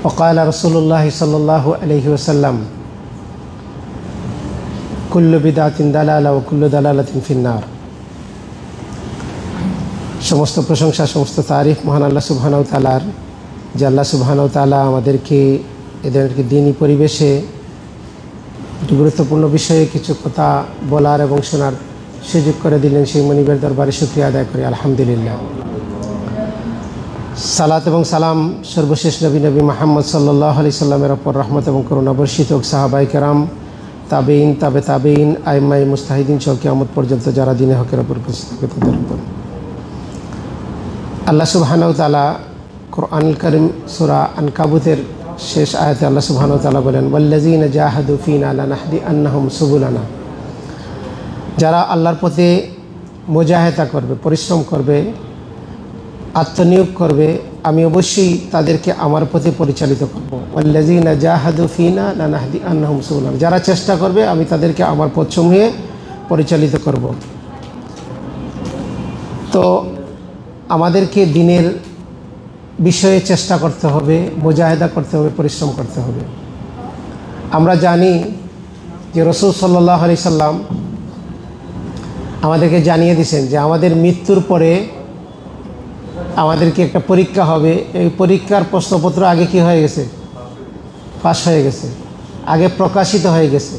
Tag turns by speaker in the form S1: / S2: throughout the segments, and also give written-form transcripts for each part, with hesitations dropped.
S1: وقال رسول الله صلى الله عليه وسلم كل بدعة ضلالة وكل ضلالة في النار। সমস্ত প্রশংসা, সমস্ত তারিফ মহান আল্লাহ সুবহানাহু ওয়া তাআলার, যে আল্লাহ সুবহানাহু ওয়া তাআলা আমাদেরকে এদেরকে দিনী পরিবেশে গুরুত্বপূর্ণ বিষয়ে কিছু কথা বলার এবং শোনার সুযোগ করে দিলেন। সেই মনিবের দরবারে শুকরিয়া আদায় করি, আলহামদুলিল্লাহ। সালাত এবং সালাম সর্বশেষ নবী মুহাম্মদ সাল্লাল্লাহু আলাইহি সাল্লামের উপর রহমত এবং করুণা বর্ষিত হোক। সাহাবায়ে কেরাম, তাবেঈন, তাবে তাবেঈন, আইম্মায়ে মুজতাহিদিন সহ কিয়ামত পর্যন্ত যারা দ্বীনে হকের উপর প্রতিষ্ঠিত তাদের উপর। আল্লাহ সুবহানাহু ওয়া তাআলা কুরআনুল কারীম সূরা আনকাবুতের শেষ আয়াতে আল্লাহ সুবহানাহু ওয়া তাআলা বলেন, ওয়াল্লাযীনা জাহাদু ফীনা লানাহদিয়ান্নাহুম সুবুলানা। যারা আল্লাহর পথে মুজাহিদা করবে, পরিশ্রম করবে, আত্মনিয়োগ করবে, আমি অবশ্যই তাদেরকে আমার পথে পরিচালিত করব। ওয়াল্লাযীনা জাহাদু ফীনা লানাহদিয়ান্নাহুম সুবুলানা। যারা চেষ্টা করবে আমি তাদেরকে আমার পথসমূহে পরিচালিত করব। তো আমাদেরকে দ্বীনের বিষয়ে চেষ্টা করতে হবে, মুজাহিদা করতে হবে, পরিশ্রম করতে হবে। আমরা জানি যে রাসূল সাল্লাল্লাহু আলাইহি সাল্লাম আমাদেরকে জানিয়ে দিয়েছেন যে আমাদের মৃত্যুর পরে আমাদেরকে একটা পরীক্ষা হবে। এই পরীক্ষার প্রশ্নপত্র আগে কি হয়ে গেছে? ফাঁস হয়ে গেছে, আগে প্রকাশিত হয়ে গেছে।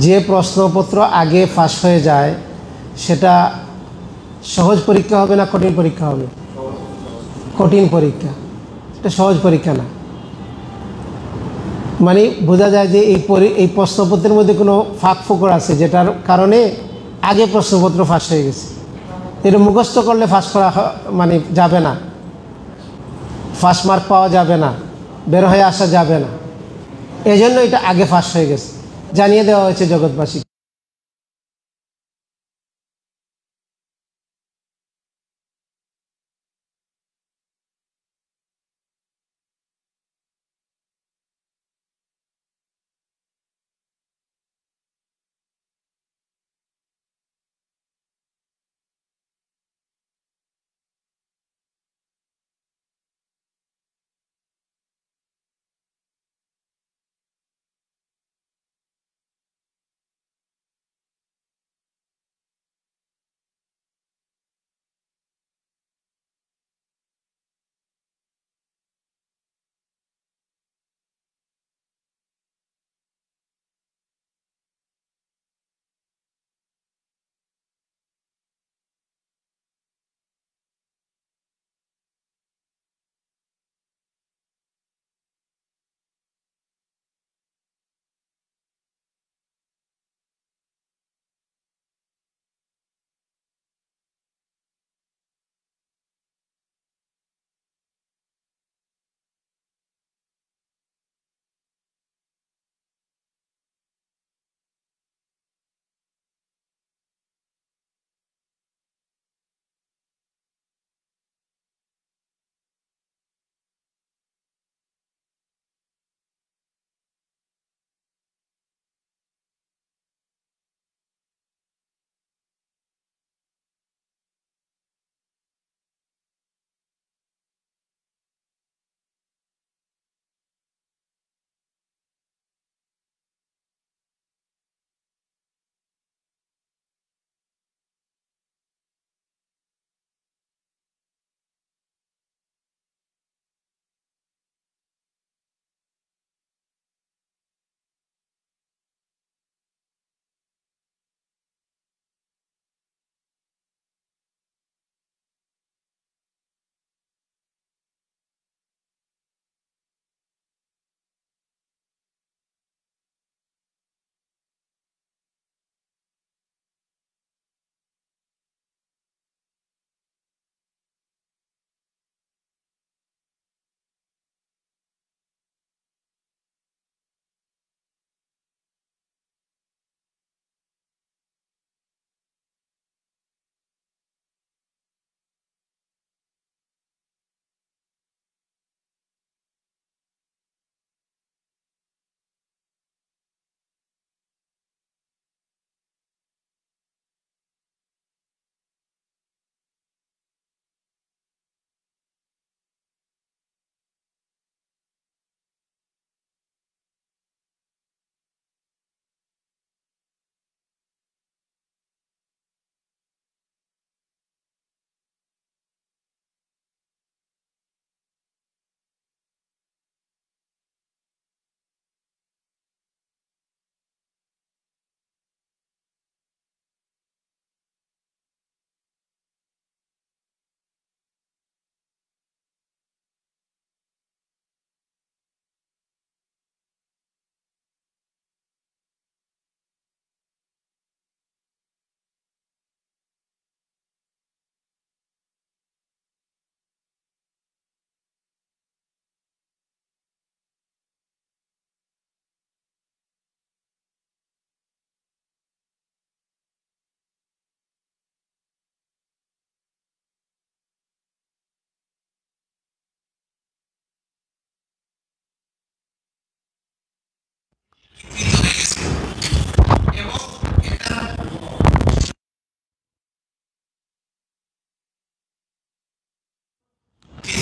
S1: যে প্রশ্নপত্র আগে ফাঁস হয়ে যায় সেটা সহজ পরীক্ষা হবে না কঠিন পরীক্ষা হবে? কঠিন পরীক্ষা, এটা সহজ পরীক্ষা না। মানে বোঝা যায় যে এই প্রশ্নপত্রের মধ্যে কোনো ফাঁক ফোকর আছে, যেটার কারণে আগে প্রশ্নপত্র ফাঁস হয়ে গেছে। এটা মুখস্থ করলে ফাঁস করা মানে যাবে না, ফাঁস মার্ক পাওয়া যাবে না, বের হয়ে আসা যাবে না। এই জন্য এটা আগে ফাঁস হয়ে গেছে, জানিয়ে দেওয়া হয়েছে জগৎবাসী।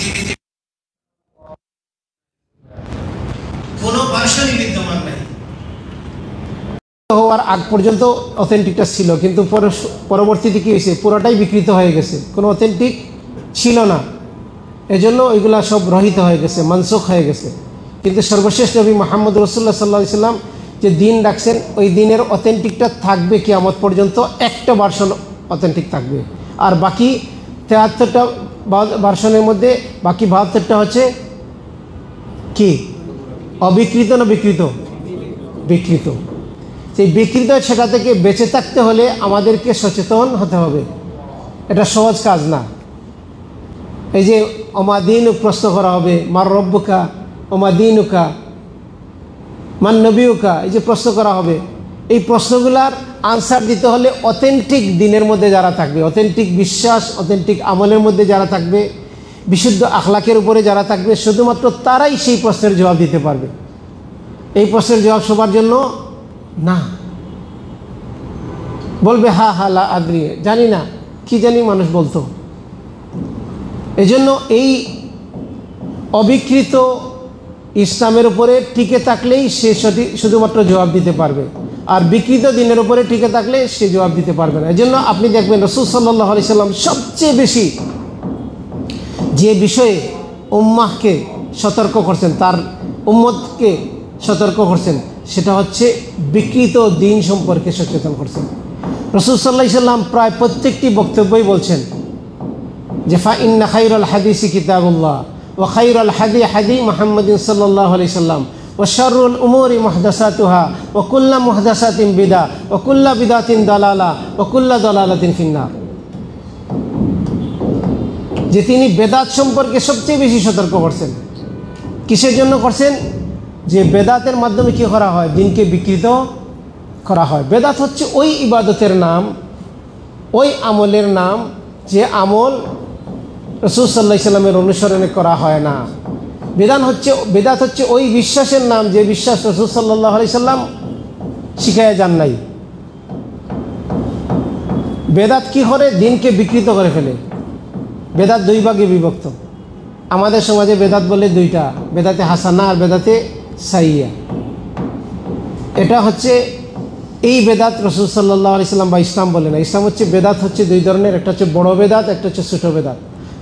S2: পৃথিবীতে কোনো ভার্সনই বিদ্যমান নাই।
S1: হওয়ার আগ পর্যন্ত অথেন্টিকটা ছিল, কিন্তু পরবর্তীতে কী হয়েছে, পুরোটাই বিকৃত হয়ে গেছে, কোনো অথেন্টিক ছিল না। এজন্য ওইগুলা সব রহিত হয়ে গেছে, মানসুখ হয়ে গেছে। কিন্তু সর্বশেষ নবী মুহাম্মদ রাসূলুল্লাহ সাল্লাল্লাহু আলাইহি সাল্লাম যে দিন রাখছেন, ওই দিনের অথেন্টিকটা থাকবে কিয়ামত পর্যন্ত, একটা ভার্সন অথেন্টিক থাকবে। আর বাকি 73টা ভার্সনের মধ্যে বাকি 72টা হচ্ছে কি, অবিকৃত না বিকৃত? বিকৃত। সেই বিকৃত সেটা থেকে বেঁচে থাকতে হলে আমাদেরকে সচেতন হতে হবে। এটা সহজ কাজ না। এই যে অমাদিনুক প্রশ্ন করা হবে, মার রব্বুকা, অমাদিনুকা, মান নবিউকা, এই যে প্রশ্ন করা হবে, এই প্রশ্নগুলার আনসার দিতে হলে অথেন্টিক দিনের মধ্যে যারা থাকবে, অথেন্টিক বিশ্বাস, অথেন্টিক আমলের মধ্যে যারা থাকবে, বিশুদ্ধ আখলাকের উপরে যারা থাকবে, শুধুমাত্র তারাই সেই প্রশ্নের জবাব দিতে পারবে। এই প্রশ্নের জবাব সবার জন্য না। বলবে হা হা লা আদ্রি, জানি না, কি জানি মানুষ বলতো। এজন্য এই অবিকৃত ইসলামের উপরে টিকে থাকলেই সে শুধুমাত্র জবাব দিতে পারবে, আর বিকৃত দিনের উপরে টিকে থাকলে সে জবাব দিতে পারবে না। এজন্য আপনি দেখবেন রাসূল সাল্লাল্লাহু আলাইহি সাল্লাম সবচেয়ে বেশি যে বিষয়ে উম্মাহকে সতর্ক করছেন, তার উম্মতকে সতর্ক করছেন, সেটা হচ্ছে বিকৃত দিন সম্পর্কে সচেতন করছেন। রাসূল সাল্লাল্লাহু আলাইহি সাল্লাম প্রায় প্রত্যেকটি বক্তব্যই বলছেন যে ফা ইন্না খায়রাল হাদিসি কিতাবুল্লাহ ওয়া খায়রাল হাদি হাদি মুহাম্মাদিন সাল্লাল্লাহু আলাইহি সাল্লাম ওয়া শাররুল উমুরি মুহদাসাতুহা ওয়া কুল্লু মুহদাসাতিন বিদআ ওয়া কুল্লু বিদআতিন দালালা ওয়া কুল্লু দালালাতিন ফিন্নার। যে তিনি বেদাত সম্পর্কে সবচেয়ে বেশি সতর্ক করছেন। কিসের জন্য করছেন? যে বেদাতের মাধ্যমে কী করা হয়, দিনকে বিকৃত করা হয়। বেদাত হচ্ছে ওই ইবাদতের নাম, ওই আমলের নাম যে আমল রাসূল সাল্লাল্লাহু আলাইহি সাল্লামের অনুসরণে করা হয় না। বেদাত হচ্ছে ওই বিশ্বাসের নাম যে বিশ্বাস রাসূল সাল্লাল্লাহু আলাইহি সাল্লাম শিখায়া যান নাই। বেদাত কি করে? দিনকে বিকৃত করে ফেলে। বেদাত দুই ভাগে বিভক্ত। আমাদের সমাজে বেদাত বলে দুইটা, বেদাতে হাসানা আর বেদাতে সাইয়া। এটা হচ্ছে এই বেদাত রাসূল সাল্লাল্লাহু আলাইহি সাল্লাম বা ইসলাম বলে না। ইসলাম হচ্ছে বেদাত হচ্ছে দুই ধরনের, একটা হচ্ছে বড় বেদাত, একটা হচ্ছে ছোট বেদাত।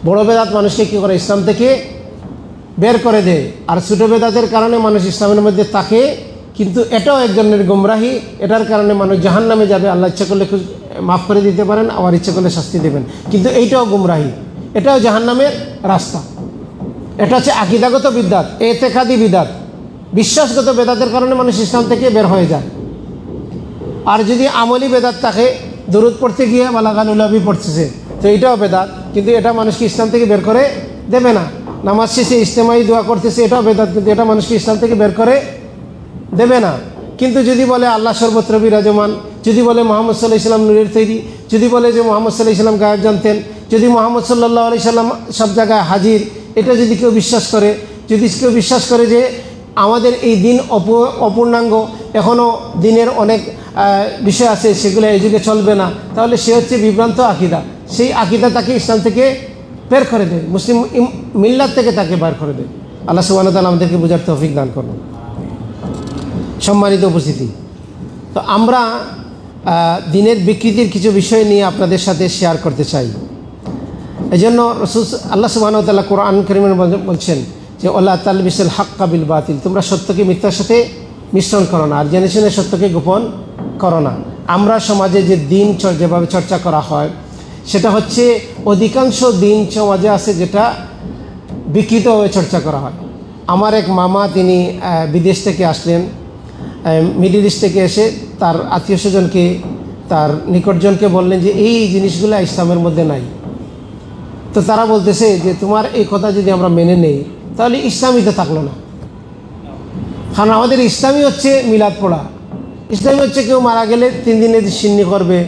S1: বড় বেদাত মানুষকে কী করে? ইসলাম থেকে বের করে দেয়। আর ছোট বেদাতের কারণে মানুষ ইসলামের মধ্যে থাকে, কিন্তু এটাও এক ধরনের গুমরাহি। এটার কারণে মানুষ জাহান্নামে যাবে, আল্লাহ ইচ্ছা করলে মাফ করে দিতে পারেন, আবার ইচ্ছা করলে শাস্তি দেবেন, কিন্তু এইটাও গুমরাহি, এটাও জাহান্নামের রাস্তা। এটা হচ্ছে আকীদাগত বিদআত, ইতিকাদি বিদআত, বিশ্বাসগত বেদাতের কারণে মানুষ ইসলাম থেকে বের হয়ে যায়। আর যদি আমলি বেদাত থাকে, দরুদ পড়তে গিয়ে বালাগানুলাবি পড়তেছে, তো এটাও বেদাত, কিন্তু এটা মানুষকে ইসলাম থেকে বের করে দেবে না। নামাজ শেষে ইজতেমাই দোয়া করতেছে, এটাও বেদাত, কিন্তু এটা মানুষকে ইসলাম থেকে বের করে দেবে না। কিন্তু যদি বলে আল্লাহ সর্বত্র বিরাজমান, যদি বলে মুহাম্মদ সাল্লাল্লাহু আলাইহি সাল্লাম নূরের তৈরি, যদি বলে যে মুহাম্মদ সাল্লাল্লাহু আলাইহি সাল্লাম গায়েব জানতেন, যদি মুহাম্মদ সাল্লাল্লাহু আলাইহি সাল্লাম সব জায়গায় হাজির, এটা যদি কেউ বিশ্বাস করে, যদি কেউ বিশ্বাস করে যে আমাদের এই দিন অপূর্ণাঙ্গ, এখনও দিনের অনেক বিষয় আছে, সেগুলো এই যুগে চলবে না, তাহলে সে হচ্ছে বিভ্রান্ত আকীদা। সেই আকীদা তাকে ইসলাম থেকে বের করে দেয়, মুসলিম মিল্লাত থেকে তাকে বের করে দেয়। আল্লাহ সুবহানাহু ওয়া তাআলা আমাদেরকে বোঝার তৌফিক দান করুন। সম্মানিত উপস্থিতি, তো আমরা দিনের বিকৃতির কিছু বিষয় নিয়ে আপনাদের সাথে শেয়ার করতে চাই। এই জন্য আল্লাহ সুবহানাহু ওয়া তাআলা কোরআন কারীমে বলছেন যে ওয়ালা তালবিসুল হাক্কা বিল বাতিল, তোমরা সত্যকে মিথ্যার সাথে মিশ্রণ করো না, আর জেনে শুনে সত্যকে গোপন করো না। আমরা সমাজে যে দিন যেভাবে চর্চা করা হয়, সেটা হচ্ছে অধিকাংশ দিন সমাজে আছে যেটা বিকৃতভাবে চর্চা করা হয়। আমার এক মামা, তিনি বিদেশ থেকে আসলেন, মিডল ইস্ট থেকে এসে তার আত্মীয় স্বজনকে, তার নিকটজনকে বললেন যে এই জিনিসগুলো ইসলামের মধ্যে নাই। তো তারা বলতেছে যে তোমার এই কথা যদি আমরা মেনে নেই, তাহলে ইসলামই তো থাকলো না। কারণ আমাদের ইসলামই হচ্ছে মিলাদ পড়া, ইসলামই হচ্ছে কেউ মারা গেলে 3 দিনের সিন্নি করবে,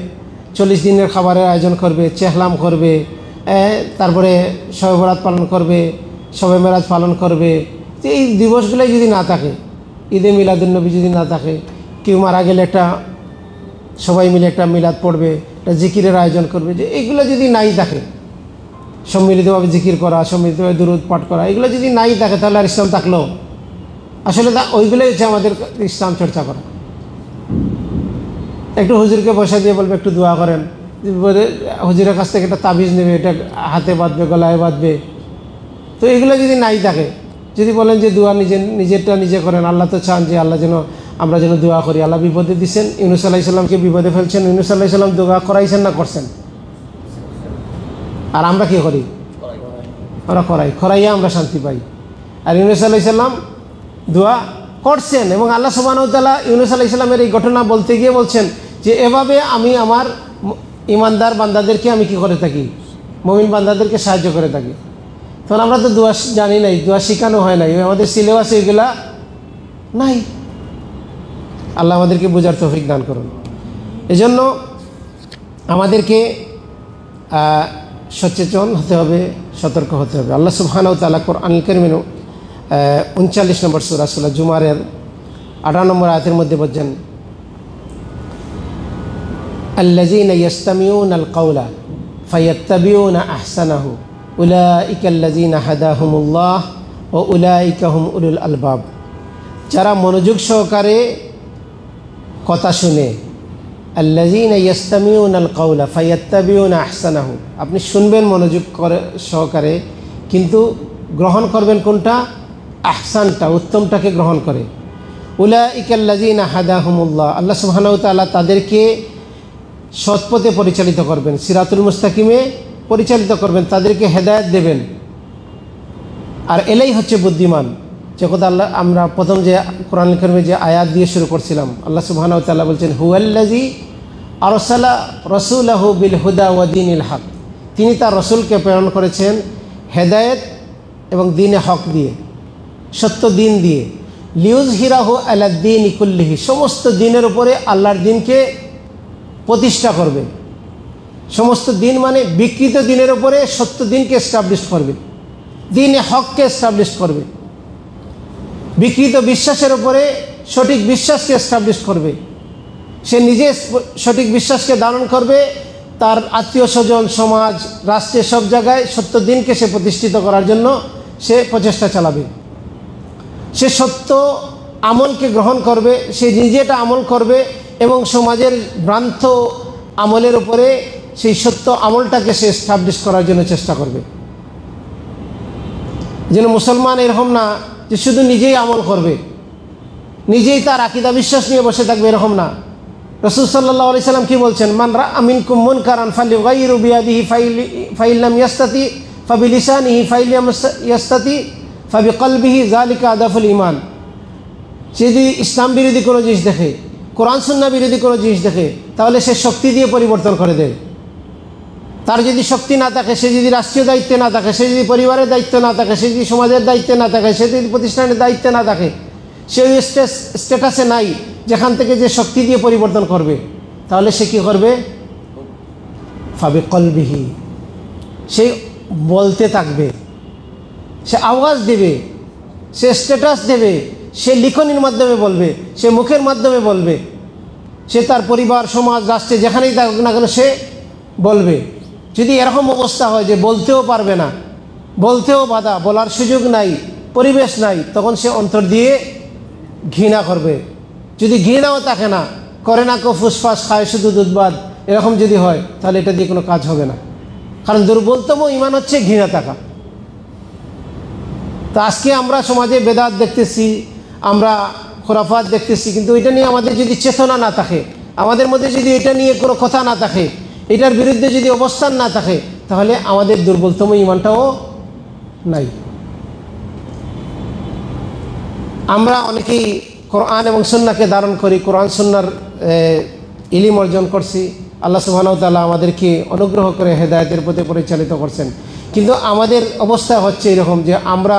S1: 40 দিনের খাবারের আয়োজন করবে, চেহলাম করবে, তারপরে শবে বরাত পালন করবে, শবে মেরাজ পালন করবে। তো এই দিবসগুলোই যদি না থাকে, ঈদে মিলাদুন্নবী যদি না থাকে, কেউ মারা গেলে একটা সবাই মিলে একটা মিলাদ পড়বে, একটা জিকিরের আয়োজন করবে, যে এইগুলো যদি নাই থাকে, সম্মিলিতভাবে জিকির করা, সম্মিলিতভাবে দুরূদ পাঠ করা, এগুলো যদি নাই থাকে তাহলে আর ইসলাম থাকলো? আসলে ওইগুলোই হচ্ছে আমাদের ইসলাম চর্চা করা। একটু হুজুরকে পয়সা দিয়ে বলবে একটু দোয়া করেন, হুজুরের কাছ থেকে একটা তাবিজ নেবে, এটা হাতে বাঁধবে, গলায় বাঁধবে। তো এগুলো যদি নাই থাকে, যদি বলেন যে দোয়া নিজেরটা নিজে করেন, আল্লাহ তো চান যে আমরা যেন দোয়া করি। আল্লাহ বিপদে দিচ্ছেন, ইউনূস আলাইহিস সালামকে বিপদে ফেলছেন, ইউনূস আলাইহিস সালাম দোয়া করাইছেন না করছেন? আর আমরা কি করি? আমরা করাইয়া আমরা শান্তি পাই। আর ইউনূস আলাইহিস সালাম দোয়া করছেন, এবং আল্লাহ সুবহানাহু ওয়া তাআলা ইউনূস আলাইহিস সালামের এই ঘটনা বলতে গিয়ে বলছেন যে এভাবে আমি আমার ইমানদার বান্দাদেরকে আমি কি করে থাকি, মুমিন বান্দাদেরকে সাহায্য করে থাকি। তখন আমরা তো দোয়া জানি নাই, দোয়া শেখানো হয় নাই, আমাদের সিলেবাসে এগুলা নাই। আল্লাহ আমাদেরকে বোঝার তৌফিক দান করুন। এজন্য আমাদেরকে সচেতন হতে হবে, সতর্ক হতে হবে। আল্লাহ সুবহানাহু ওয়া তাআলা কোরআনুল কারীমের 39 নম্বর সূরা সূরা জুমারের 18 নম্বর আয়াতের মধ্যে বলছেন, আল্লাযীনা ইয়াসতামিউনাল কাওলা ফায়াত্তাবিউনা আহসানাহু উলাইকা আল্লাযীনা হাদাহুমুল্লাহ ওয়া উলাইকা হুম উলুল আলবাব। যারা মনোযোগ সহকারে কথা শুনে, আল্লাযীনা ইয়াসতামিউনাল কাওলা ফায়াত্তাবিউনা আহসানাহু, আপনি শুনবেন মনোযোগ সহকারে, কিন্তু গ্রহণ করবেন কোনটা? আহসানটা, উত্তমটাকে গ্রহণ করে। উলাইকা আল্লাযীনা হাদাহুমুল্লাহ, আল্লাহ সুবহানাহু ওয়া তাআলা তাদেরকে সৎপথে পরিচালিত করবেন, সিরাতুল মুস্তাকিমে পরিচালিত করবেন, তাদেরকে হেদায়েত দেবেন। আর এলাই হচ্ছে বুদ্ধিমান। যে কথা আল্লাহ আমরা প্রথম যে কোরআনুল কারীমে যে আয়াত দিয়ে শুরু করছিলাম, আল্লাহ সুবহানাহু ওয়া তাআলা বলছেন, হুয়াল্লাযী আরসালা রাসূলাহু বিল হুদা ওয়া দীনিল হক, তিনি তার রসুলকে প্রেরণ করেছেন হেদায়েত এবং দ্বীনে হক দিয়ে, সত্য দিন দিয়ে। লিউযহিরাহু আলাদ দীনি কুল্লিহি, সমস্ত দিনের উপরে আল্লাহর দিনকে প্রতিষ্ঠা করবে। সমস্ত দিন মানে বিকৃত দিনের উপরে সত্য দিনকে এস্টাবলিশ করবে, দ্বীনে হককে এস্টাবলিশ করবে। বিকৃত বিশ্বাসের উপরে সঠিক বিশ্বাসকে এস্টাবলিশ করবে। সে নিজে সঠিক বিশ্বাসকে ধারণ করবে, তার আত্মীয় স্বজন, সমাজ, রাষ্ট্রের সব জায়গায় সত্য দিনকে সে প্রতিষ্ঠিত করার জন্য সে প্রচেষ্টা চালাবে। সে সত্য আমলকে গ্রহণ করবে, সে নিজেটা আমল করবে, এবং সমাজের ভ্রান্ত আমলের উপরে সেই সত্য আমলটাকে সে এস্টাবলিশ করার জন্য চেষ্টা করবে। যেন মুসলমান এরকম না যে শুধু নিজেই আমল করবে, নিজেই তার আকীদা বিশ্বাস নিয়ে বসে থাকবে, এরকম না। রাসূল সাল্লাল্লাহু আলাইহি সাল্লাম কি বলছেন? মান রাআ মিনকুম মুনকারান ফালিয়ুগাইয়িরু বিয়াদিহি ফাইন লাম ইয়াস্তাতি ফাবিলিসানিহি ফাইন লাম ইয়াস্তাতি ফাবিকলবিহি যালিকা আদাফুল ঈমান। সে যদি ইসলাম বিরোধী কোনো জিনিস দেখে, কোরআন সুন্নাহ বিরোধী কোনো জিনিস দেখে, তাহলে সে শক্তি দিয়ে পরিবর্তন করে দেয়। তার যদি শক্তি না থাকে, সে যদি রাষ্ট্রীয় দায়িত্বে না থাকে, সে যদি পরিবারের দায়িত্ব না থাকে, সে যদি সমাজের দায়িত্বে না থাকে, সে যদি প্রতিষ্ঠানের দায়িত্বে না থাকে, সে ওই স্ট্যাটাসে নাই যেখান থেকে যে শক্তি দিয়ে পরিবর্তন করবে, তাহলে সে কী করবে? ফাবিকলবিহি, সে বলতে থাকবে, সে আওয়াজ দেবে, সে স্ট্যাটাস দেবে, সে লিখনির মাধ্যমে বলবে, সে মুখের মাধ্যমে বলবে, সে তার পরিবার, সমাজ, রাষ্ট্রে যেখানেই থাকুক না কেন সে বলবে। যদি এরকম অবস্থা হয় যে বলতেও পারবে না, বলতেও বাধা, বলার সুযোগ নাই, পরিবেশ নাই, তখন সে অন্তর দিয়ে ঘৃণা করবে। যদি ঘৃণাও থাকে না, করে না কেউ, ফুসফাস খায় শুধু দুধবাদ, এরকম যদি হয়, তাহলে এটা দিয়ে কোনো কাজ হবে না। কারণ দুর্বলতম ঈমান হচ্ছে ঘৃণা থাকা। তো আজকে আমরা সমাজে বেদাত দেখতেছি, আমরা খুরাফাত দেখতেছি, কিন্তু এটা নিয়ে আমাদের যদি চেতনা না থাকে, আমাদের মধ্যে যদি এটা নিয়ে কোনো কথা না থাকে, এটার বিরুদ্ধে যদি অবস্থান না থাকে, তাহলে আমাদের দুর্বলতম ঈমানটাও নাই। আমরা অনেকেই কোরআন এবং সুন্নাহকে ধারণ করি, কোরআন সুন্নাহর ইলম অর্জন করছি। আল্লাহ সুবহানাহু ওয়া তাআলা আমাদেরকে অনুগ্রহ করে হেদায়েতের পথে পরিচালিত করছেন। কিন্তু আমাদের অবস্থা হচ্ছে এরকম যে আমরা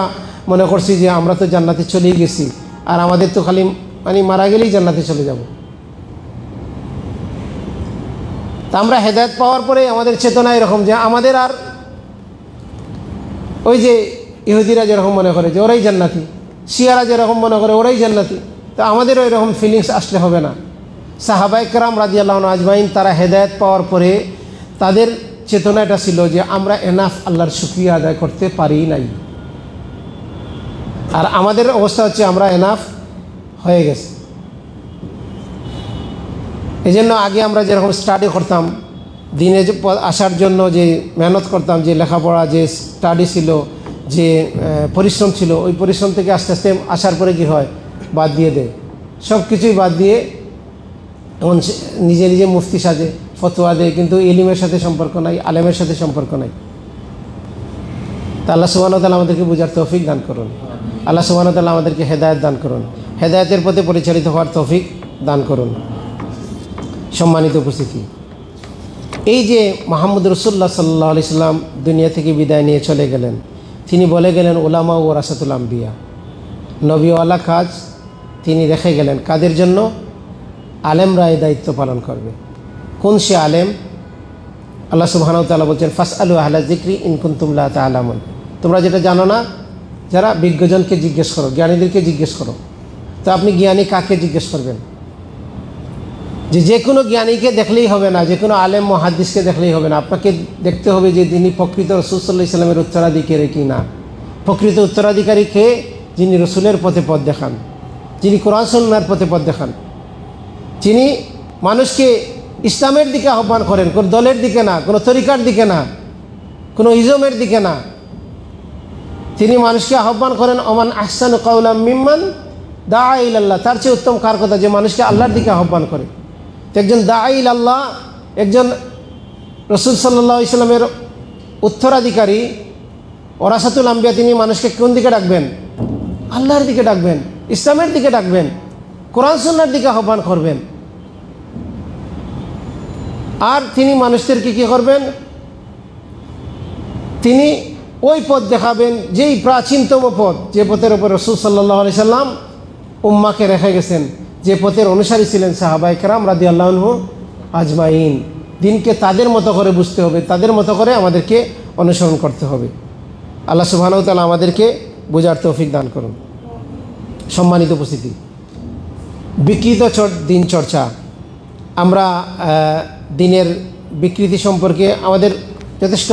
S1: মনে করছি যে আমরা তো জান্নাতে চলেই গেছি, আর আমাদের তো খালি মারা গেলেই জান্নাতে চলে যাব। তা আমরা হেদায়েত পাওয়ার পরে আমাদের চেতনা এরকম যে আমাদের আর ওই যে ইহুদিরা যেরকম মনে করে যে ওরাই জান্নাতি, শিয়ারা যেরকম মনে করে ওরাই জান্নাতি, তো আমাদেরও এরকম ফিলিংস আসলে হবে না। সাহাবায়ে কেরাম রাদিয়াল্লাহু আনহুম আজমাইন তারা হেদায়েত পাওয়ার পরে তাদের চেতনা এটা ছিল যে আমরা এনাফ আল্লাহর শুকরিয়া আদায় করতে পারি নাই, আর আমাদের অবস্থা হচ্ছে আমরা এনাফ হয়ে গেছে। এই জন্য আগে আমরা যেরকম স্টাডি করতাম, দিনে যে আসার জন্য যে মেহনত করতাম, যে লেখাপড়া, যে স্টাডি ছিল, যে পরিশ্রম ছিল, ওই পরিশ্রম থেকে আস্তে আস্তে আসার পরে কী হয়, বাদ দিয়ে দেয়, সব কিছুই বাদ দিয়ে এখন নিজে নিজে মুফতি সাজে, ফতোয়া দেয়, কিন্তু ইলমের সাথে সম্পর্ক নাই, আলেমের সাথে সম্পর্ক নাই। তা আল্লাহ সুবহানাহু ওয়া তাআলা আমাদেরকে বোঝার তৌফিক দান করুন। আল্লাহ সুবহানাহু ওয়া তাআলা আমাদেরকে হেদায়েত দান করুন, হেদায়েতের পথে পরিচালিত হওয়ার তৌফিক দান করুন। সম্মানিত উপস্থিতি, এই যে মুহাম্মদ রাসূলুল্লাহ সাল্লাল্লাহু আলাইহি সাল্লাম দুনিয়া থেকে বিদায় নিয়ে চলে গেলেন, তিনি বলে গেলেন উলামা ওয়ারাসাতুল আম্বিয়া, নবীওয়ালা কাজ তিনি রেখে গেলেন কাদের জন্য? আলেমরা এই দায়িত্ব পালন করবে। কোন সে আলেম? আল্লাহ সুবহানাহু ওয়া তাআলা বলছেন ফাসআলু আহলা যিকরি ইন কুনতুম লা তা'লামুন, তোমরা যেটা জানো না, যারা বিজ্ঞজনকে জিজ্ঞেস করো, জ্ঞানীদেরকে জিজ্ঞেস করো। তো আপনি জ্ঞানী কাকে জিজ্ঞেস করবেন? যে কোনো জ্ঞানীকে দেখলেই হবে না, যে কোনো আলেম মুহাদ্দিসকে দেখলেই হবে না, আপনাকে দেখতে হবে যে তিনি প্রকৃত রাসূল সাল্লাল্লাহু আলাইহি সাল্লামের উত্তরাধিকারী কি না। প্রকৃত উত্তরাধিকারী কে? যিনি রসুলের পথে পথ দেখান, যিনি কোরআন সুন্নাহর পথে পথ দেখান, যিনি মানুষকে ইসলামের দিকে আহ্বান করেন, কোনো দলের দিকে না, কোনো তরিকার দিকে না, কোনো ইজমের দিকে না। তিনি মানুষকে আহ্বান করেন ওমান আহসানু কাওলাম মিম্মান দাআ ইলাল্লাহ, তার চেয়ে উত্তম কার কথা যে মানুষকে আল্লাহর দিকে আহ্বান করে। তো একজন দাআ ইলাল্লাহ, একজন রাসূল সাল্লাল্লাহু আলাইহি সাল্লামের উত্তরাধিকারী ওয়ারাসাতুল আম্বিয়া, তিনি মানুষকে কোন দিকে ডাকবেন? আল্লাহর দিকে ডাকবেন, ইসলামের দিকে ডাকবেন, কোরআন সুন্নাহর দিকে আহ্বান করবেন। আর তিনি মানুষদেরকে কী করবেন? তিনি ওই পথ দেখাবেন যেই প্রাচীনতম পথ, যে পথের ওপর রাসূল সাল্লাল্লাহু আলাইহি সাল্লাম উম্মাহকে রেখে গেছেন, যে পথের অনুসারী ছিলেন সাহাবায়ে কেরাম রাদিয়াল্লাহু আনহু আজমাইন। দিনকে তাদের মতো করে বুঝতে হবে, তাদের মতো করে আমাদেরকে অনুসরণ করতে হবে। আল্লাহ সুবহানাহু ওয়া তাআলা আমাদেরকে বোঝার তৌফিক দান করুন। সম্মানিত উপস্থিতি, বিকৃত দিন চর্চা, আমরা দিনের বিকৃতি সম্পর্কে আমাদের যথেষ্ট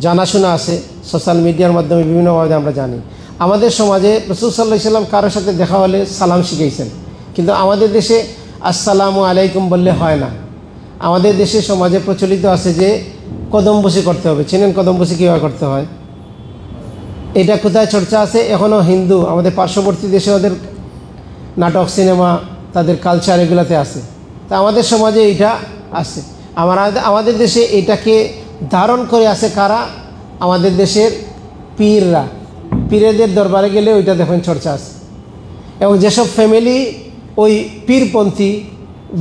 S1: জানাশোনা আছে, সোশ্যাল মিডিয়ার মাধ্যমে বিভিন্নভাবে আমরা জানি। আমাদের সমাজে রাসূল সাল্লাল্লাহু আলাইহি সাল্লাম কারোর সাথে দেখা হলে সালাম শিখিয়েছেন, কিন্তু আমাদের দেশে আসসালামু আলাইকুম বললে হয় না। আমাদের দেশে সমাজে প্রচলিত আছে যে কদমবুসি করতে হবে। চেনেন কদমবুসি কীভাবে করতে হয়? এটা কোথায় চর্চা আছে? এখনও হিন্দু আমাদের পার্শ্ববর্তী দেশে ওদের নাটক, সিনেমা, তাদের কালচার এগুলোতে আছে। তা আমাদের সমাজে এইটা আছে। আমাদের দেশে এটাকে ধারণ করে আছে কারা? আমাদের দেশের পীররা। পীরেদের দরবারে গেলে ওইটা দেখেন চর্চা আছে। এবং যেসব ফ্যামিলি ওই পীরপন্থী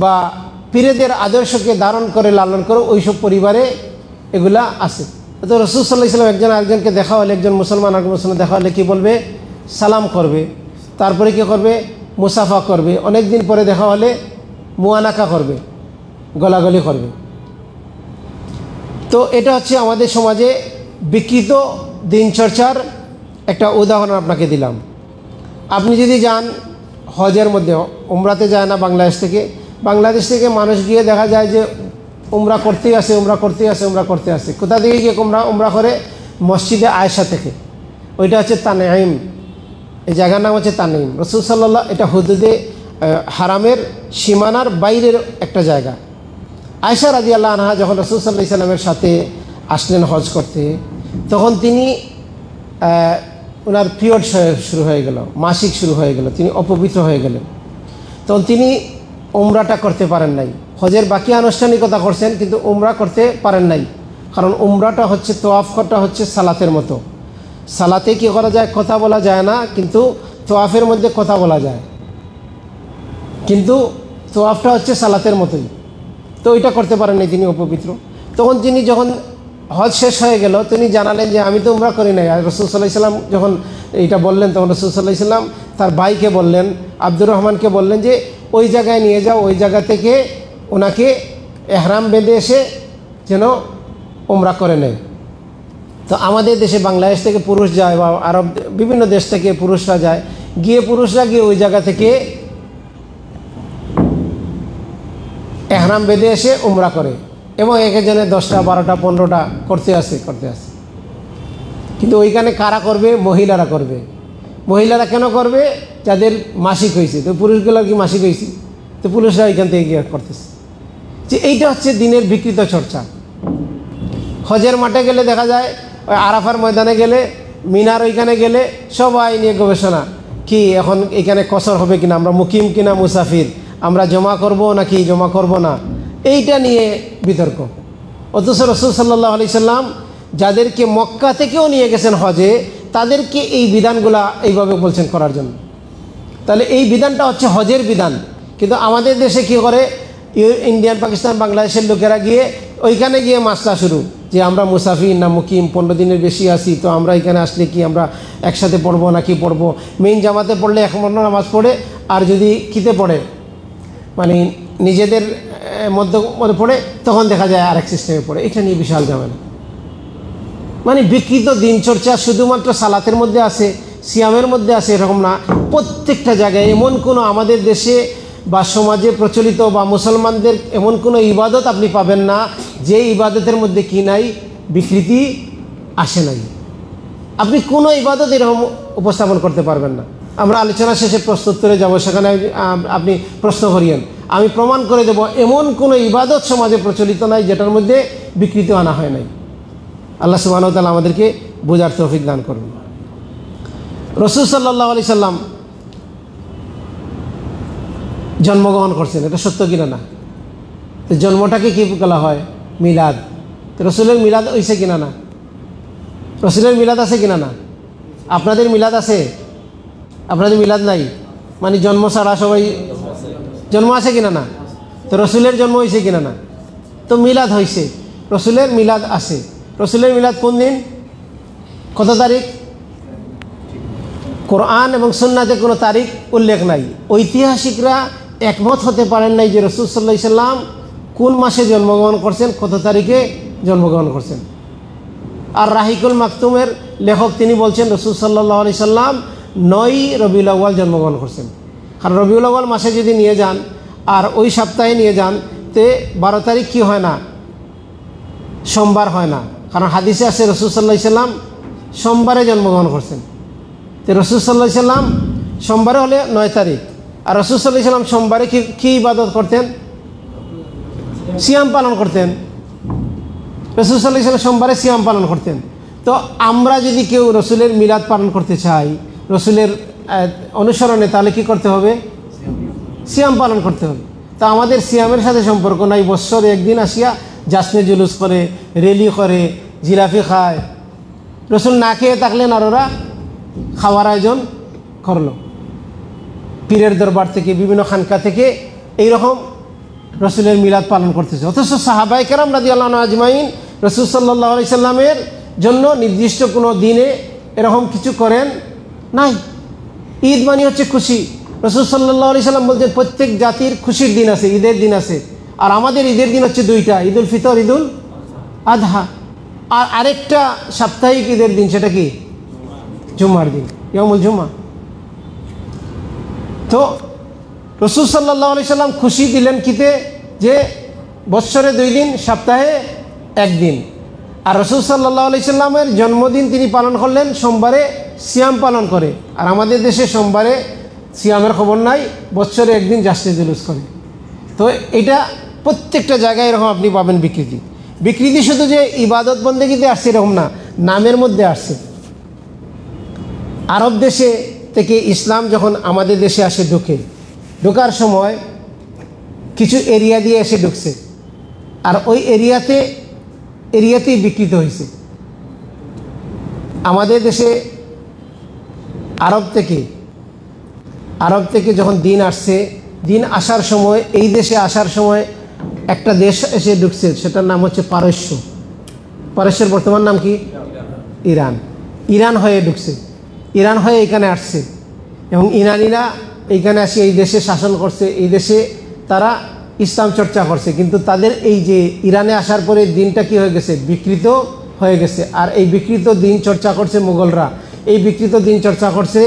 S1: বা পীরেদের আদর্শকে ধারণ করে লালন করে, ওইসব পরিবারে এগুলা আছে। তো রাসূল সাল্লাল্লাহু আলাইহি ওয়াসাল্লাম একজন আরেকজনকে দেখা হলে, একজন মুসলমান আরেক মুসলমান দেখা হলে কী বলবে? সালাম করবে। তারপরে কী করবে? মুসাফা করবে। অনেক দিন পরে দেখা হলে মুআনাকা করবে, গলাগলি করবে। তো এটা হচ্ছে আমাদের সমাজে বিকৃত দিনচর্চার একটা উদাহরণ আপনাকে দিলাম। আপনি যদি যান হজের মধ্যে, উমরাতে যায় না বাংলাদেশ থেকে মানুষ গিয়ে দেখা যায় যে উমরা করতেই আসে, উমরা করতে আসে। কোথা থেকে গিয়ে উমরা করে? মসজিদে আয়েশা থেকে। ওইটা হচ্ছে তানঈম, এই জায়গার নাম হচ্ছে তানঈম। রাসূল সাল্লাল্লাহু, এটা হুদুদে হারামের সীমানার বাইরের একটা জায়গা। আয়েশা রাদিয়াল্লাহু আনহা যখন রাসূল সাল্লাল্লাহু আলাইহি সাল্লামের সাথে আসলেন হজ করতে, তখন তিনি ওনার পিরিয়ড শুরু হয়ে গেল, মাসিক শুরু হয়ে গেল, তিনি অপবিত্র হয়ে গেলেন। তখন তিনি উমরাটা করতে পারেন নাই। হজের বাকি আনুষ্ঠানিকতা করছেন, কিন্তু উমরা করতে পারেন নাই। কারণ উমরাটা হচ্ছে, তোয়াফ করাটা হচ্ছে সালাতের মতো। সালাতে কী করা যায়? কথা বলা যায় না, কিন্তু তোয়াফের মধ্যে কথা বলা যায়। কিন্তু তোয়াফটা হচ্ছে সালাতের মতোই। তো ওইটা করতে পারেন নাই, তিনি অপবিত্র। তখন তিনি যখন হজ শেষ হয়ে গেল, তিনি জানালেন যে আমি তো উমরা করি নাই। আর রাসূল সাল্লাল্লাহু আলাইহি সাল্লাম যখন এইটা বললেন, তখন রাসূল সাল্লাল্লাহু আলাইহি সাল্লাম তার ভাইকে বললেন, আব্দুর রহমানকে বললেন যে ওই জায়গায় নিয়ে যাও, ওই জায়গা থেকে ওনাকে এহরাম বেঁধে এসে যেন উমরা করে নেয়। তো আমাদের দেশে বাংলাদেশ থেকে পুরুষ যায়, বা আরব বিভিন্ন দেশ থেকে পুরুষরা যায়, পুরুষরা গিয়ে ওই জায়গা থেকে এহরাম বেঁধে এসে উমরা করে। এবং এক একজনের 10টা 12টা 15টা করতে আসে। কিন্তু ওইখানে কারা করবে? মহিলারা করবে। মহিলারা কেন করবে? যাদের মাসিক হয়েছে। তো পুরুষগুলোর কি মাসিক হয়েছে? তো পুরুষরা এখান থেকে গিয়ে করতেছে। যে এইটা হচ্ছে দিনের বিকৃত চর্চা। হজের মাঠে গেলে দেখা যায়, ওই আরাফার ময়দানে গেলে, মিনার ওইখানে গেলে সবাই নিয়ে গবেষণা, কি এখন এখানে কসর হবে কিনা, আমরা মুকিম কিনা মুসাফির, আমরা জমা করব নাকি জমা করব না, এইটা নিয়ে বিতর্ক। অথচ রাসূল সাল্লাল্লাহু আলাইহি সাল্লাম যাদেরকে মক্কা থেকেও নিয়ে গেছেন হজে, তাদেরকে এই বিধানগুলা এইভাবে বলছেন করার জন্য। তাহলে এই বিধানটা হচ্ছে হজের বিধান। কিন্তু আমাদের দেশে কি করে, ইন্ডিয়ান, পাকিস্তান, বাংলাদেশের লোকেরা গিয়ে ওইখানে গিয়ে মাসলা শুরু, যে আমরা মুসাফির না মুকিম, 15 দিনের বেশি আছি, তো আমরা এখানে আসলে কি আমরা একসাথে পড়বো নাকি পড়বো। মেইন জামাতে পড়লে এক নামাজ পড়ে, আর যদি কিতে পড়ে মানে নিজেদের মধ্যে পড়ে, তখন দেখা যায় আরেক সিস্টেমে পড়ে। এটা নিয়ে বিশাল ঝামেলা। মানে বিকৃত দিনচর্চা শুধুমাত্র সালাতের মধ্যে আছে, সিয়ামের মধ্যে আছে এরকম না, প্রত্যেকটা জায়গায়। এমন কোনো আমাদের দেশে বা সমাজে প্রচলিত বা মুসলমানদের এমন কোনো ইবাদত আপনি পাবেন না যে ইবাদতের মধ্যে কি নাই, বিকৃতি আসে নাই। আপনি কোনো ইবাদত এরকম উপস্থাপন করতে পারবেন না। আমরা আলোচনা শেষে প্রশ্নোত্তরে যাব, সেখানে আপনি প্রশ্ন করিয়েন, আমি প্রমাণ করে দেব এমন কোনো ইবাদত সমাজে প্রচলিত নাই যেটার মধ্যে বিকৃতি আনা হয় নাই। আল্লাহ সুবহানাহু ওয়া তাআলা আমাদেরকে বোঝার তৌফিক দান করুন। রাসূল সাল্লাল্লাহু আলাইহি সাল্লাম জন্মগ্রহণ করছেন, এটা সত্য কিনা না? তো জন্মটাকে কী বলা হয়? মিলাদ। তো রসুলের মিলাদ হয়েছে কিনা না? রসুলের মিলাদ আছে কিনা না? আপনাদের মিলাদ আছে? আপনাদের মিলাদ নাই? মানে জন্ম ছাড়া সবাই জন্ম আছে কিনা না? তো রসুলের জন্ম হয়েছে কিনা না? তো মিলাদ হয়েছে, রসুলের মিলাদ আছে। রসুলের মিলাদ কোন দিন, কত তারিখ? কোরআন এবং সুন্নাতে কোনো তারিখ উল্লেখ নাই। ঐতিহাসিকরা একমত হতে পারেন নাই যে রাসূল সাল্লাল্লাহু আলাইহি সাল্লাম কোন মাসে জন্মগ্রহণ করছেন, কত তারিখে জন্মগ্রহণ করছেন। আর রাহিকুল মাকতুমের লেখক তিনি বলছেন রাসূল সাল্লাল্লাহু আলাইহি সাল্লাম 9 রবিউল আউয়াল জন্মগ্রহণ করছেন। কারণ রবিউল আউয়াল মাসে যদি নিয়ে যান আর ওই সপ্তাহে নিয়ে যান, তে 12 তারিখ কি হয় না, সোমবার হয় না। কারণ হাদিসে আছে রাসূল সাল্লাল্লাহু আলাইহি সাল্লাম সোমবারে জন্মগ্রহণ করছেন। তো রাসূল সাল্লাল্লাহু আলাইহি সাল্লাম সোমবারে হলে 9 তারিখ। আর রাসূল সাল্লাল্লাহু আলাইহি সাল্লাম সোমবারে কি ইবাদত করতেন? সিয়াম পালন করতেন। রাসূল সাল্লাল্লাহু আলাইহি সাল্লাম সোমবারে সিয়াম পালন করতেন। তো আমরা যদি কেউ রসুলের মিলাদ পালন করতে চাই, রসুলের অনুসরণে, তাহলে কি করতে হবে? সিয়াম পালন করতে হবে। তা আমাদের সিয়ামের সাথে সম্পর্ক নাই। বৎসরে একদিন আসিয়া জাসনে জুলুস করে, রেলি করে, জিলাপি খায়। রসুল না খেয়ে থাকলেন আর ওরা খাওয়ার আয়োজন করলো। পীরের দরবার থেকে, বিভিন্ন খানকা থেকে এইরকম রসুলের মিলাদ পালন করতেছে। অথচ সাহাবায়ে কেরাম রাদিয়াল্লাহু আনহুম আজমাইন রাসূল সাল্লাল্লাহু আলাইহি সাল্লামের জন্য নির্দিষ্ট কোনো দিনে এরকম কিছু করেন নাই। ঈদ মানে হচ্ছে খুশি। রাসূল সাল্লাল্লাহু আলাইহি সাল্লাম বলছেন প্রত্যেক জাতির খুশির দিন আছে, ঈদের দিন আছে। আর আমাদের ঈদের দিন হচ্ছে 2টা, ঈদুল ফিতর, ঈদুল আযহা। আর আরেকটা সাপ্তাহিক ঈদের দিন, সেটা কি? জুমার দিন, ইয়াউমুল জুমা। তো রাসূল সাল্লাল্লাহু আলাইহি সাল্লাম খুশি দিলেন কিতে, যে বৎসরে 2 দিন, সপ্তাহে 1 দিন। আর রাসূল সাল্লাল্লাহু আলাইহি সাল্লামের জন্মদিন তিনি পালন করলেন সোমবারে, সিয়াম পালন করে। আর আমাদের দেশে সোমবারে সিয়ামের খবর নাই, বৎসরে 1 দিন জাসনে জুলুস করে। তো এটা প্রত্যেকটা জায়গায় এরকম আপনি পাবেন বিকৃতি। বিকৃতি শুধু যে ইবাদত বন্দেগীতে আসছে এরকম না, নামের মধ্যে আসছে। আরব দেশে থেকে ইসলাম যখন আমাদের দেশে আসে, ঢোকার সময় কিছু এরিয়া দিয়ে এসে ঢুকছে। আর ওই এরিয়াতেই বিকৃত হয়েছে। আমাদের দেশে আরব থেকে যখন দিন আসছে, দিন আসার সময়, এই দেশে আসার সময় একটা দেশ এসে ঢুকছে, সেটার নাম হচ্ছে পারস্য। পারস্যের বর্তমান নাম কি? ইরান হয়ে ঢুকছে, ইরান হয়ে এখানে আসছে। এবং ইরানিরা এইখানে আসি এই দেশে শাসন করছে, এই দেশে তারা ইসলাম চর্চা করছে। কিন্তু তাদের এই যে ইরানে আসার পরে দিনটা কি হয়ে গেছে? বিকৃত হয়ে গেছে। আর এই বিকৃত দিন চর্চা করছে মুঘলরা, এই বিকৃত দিন চর্চা করছে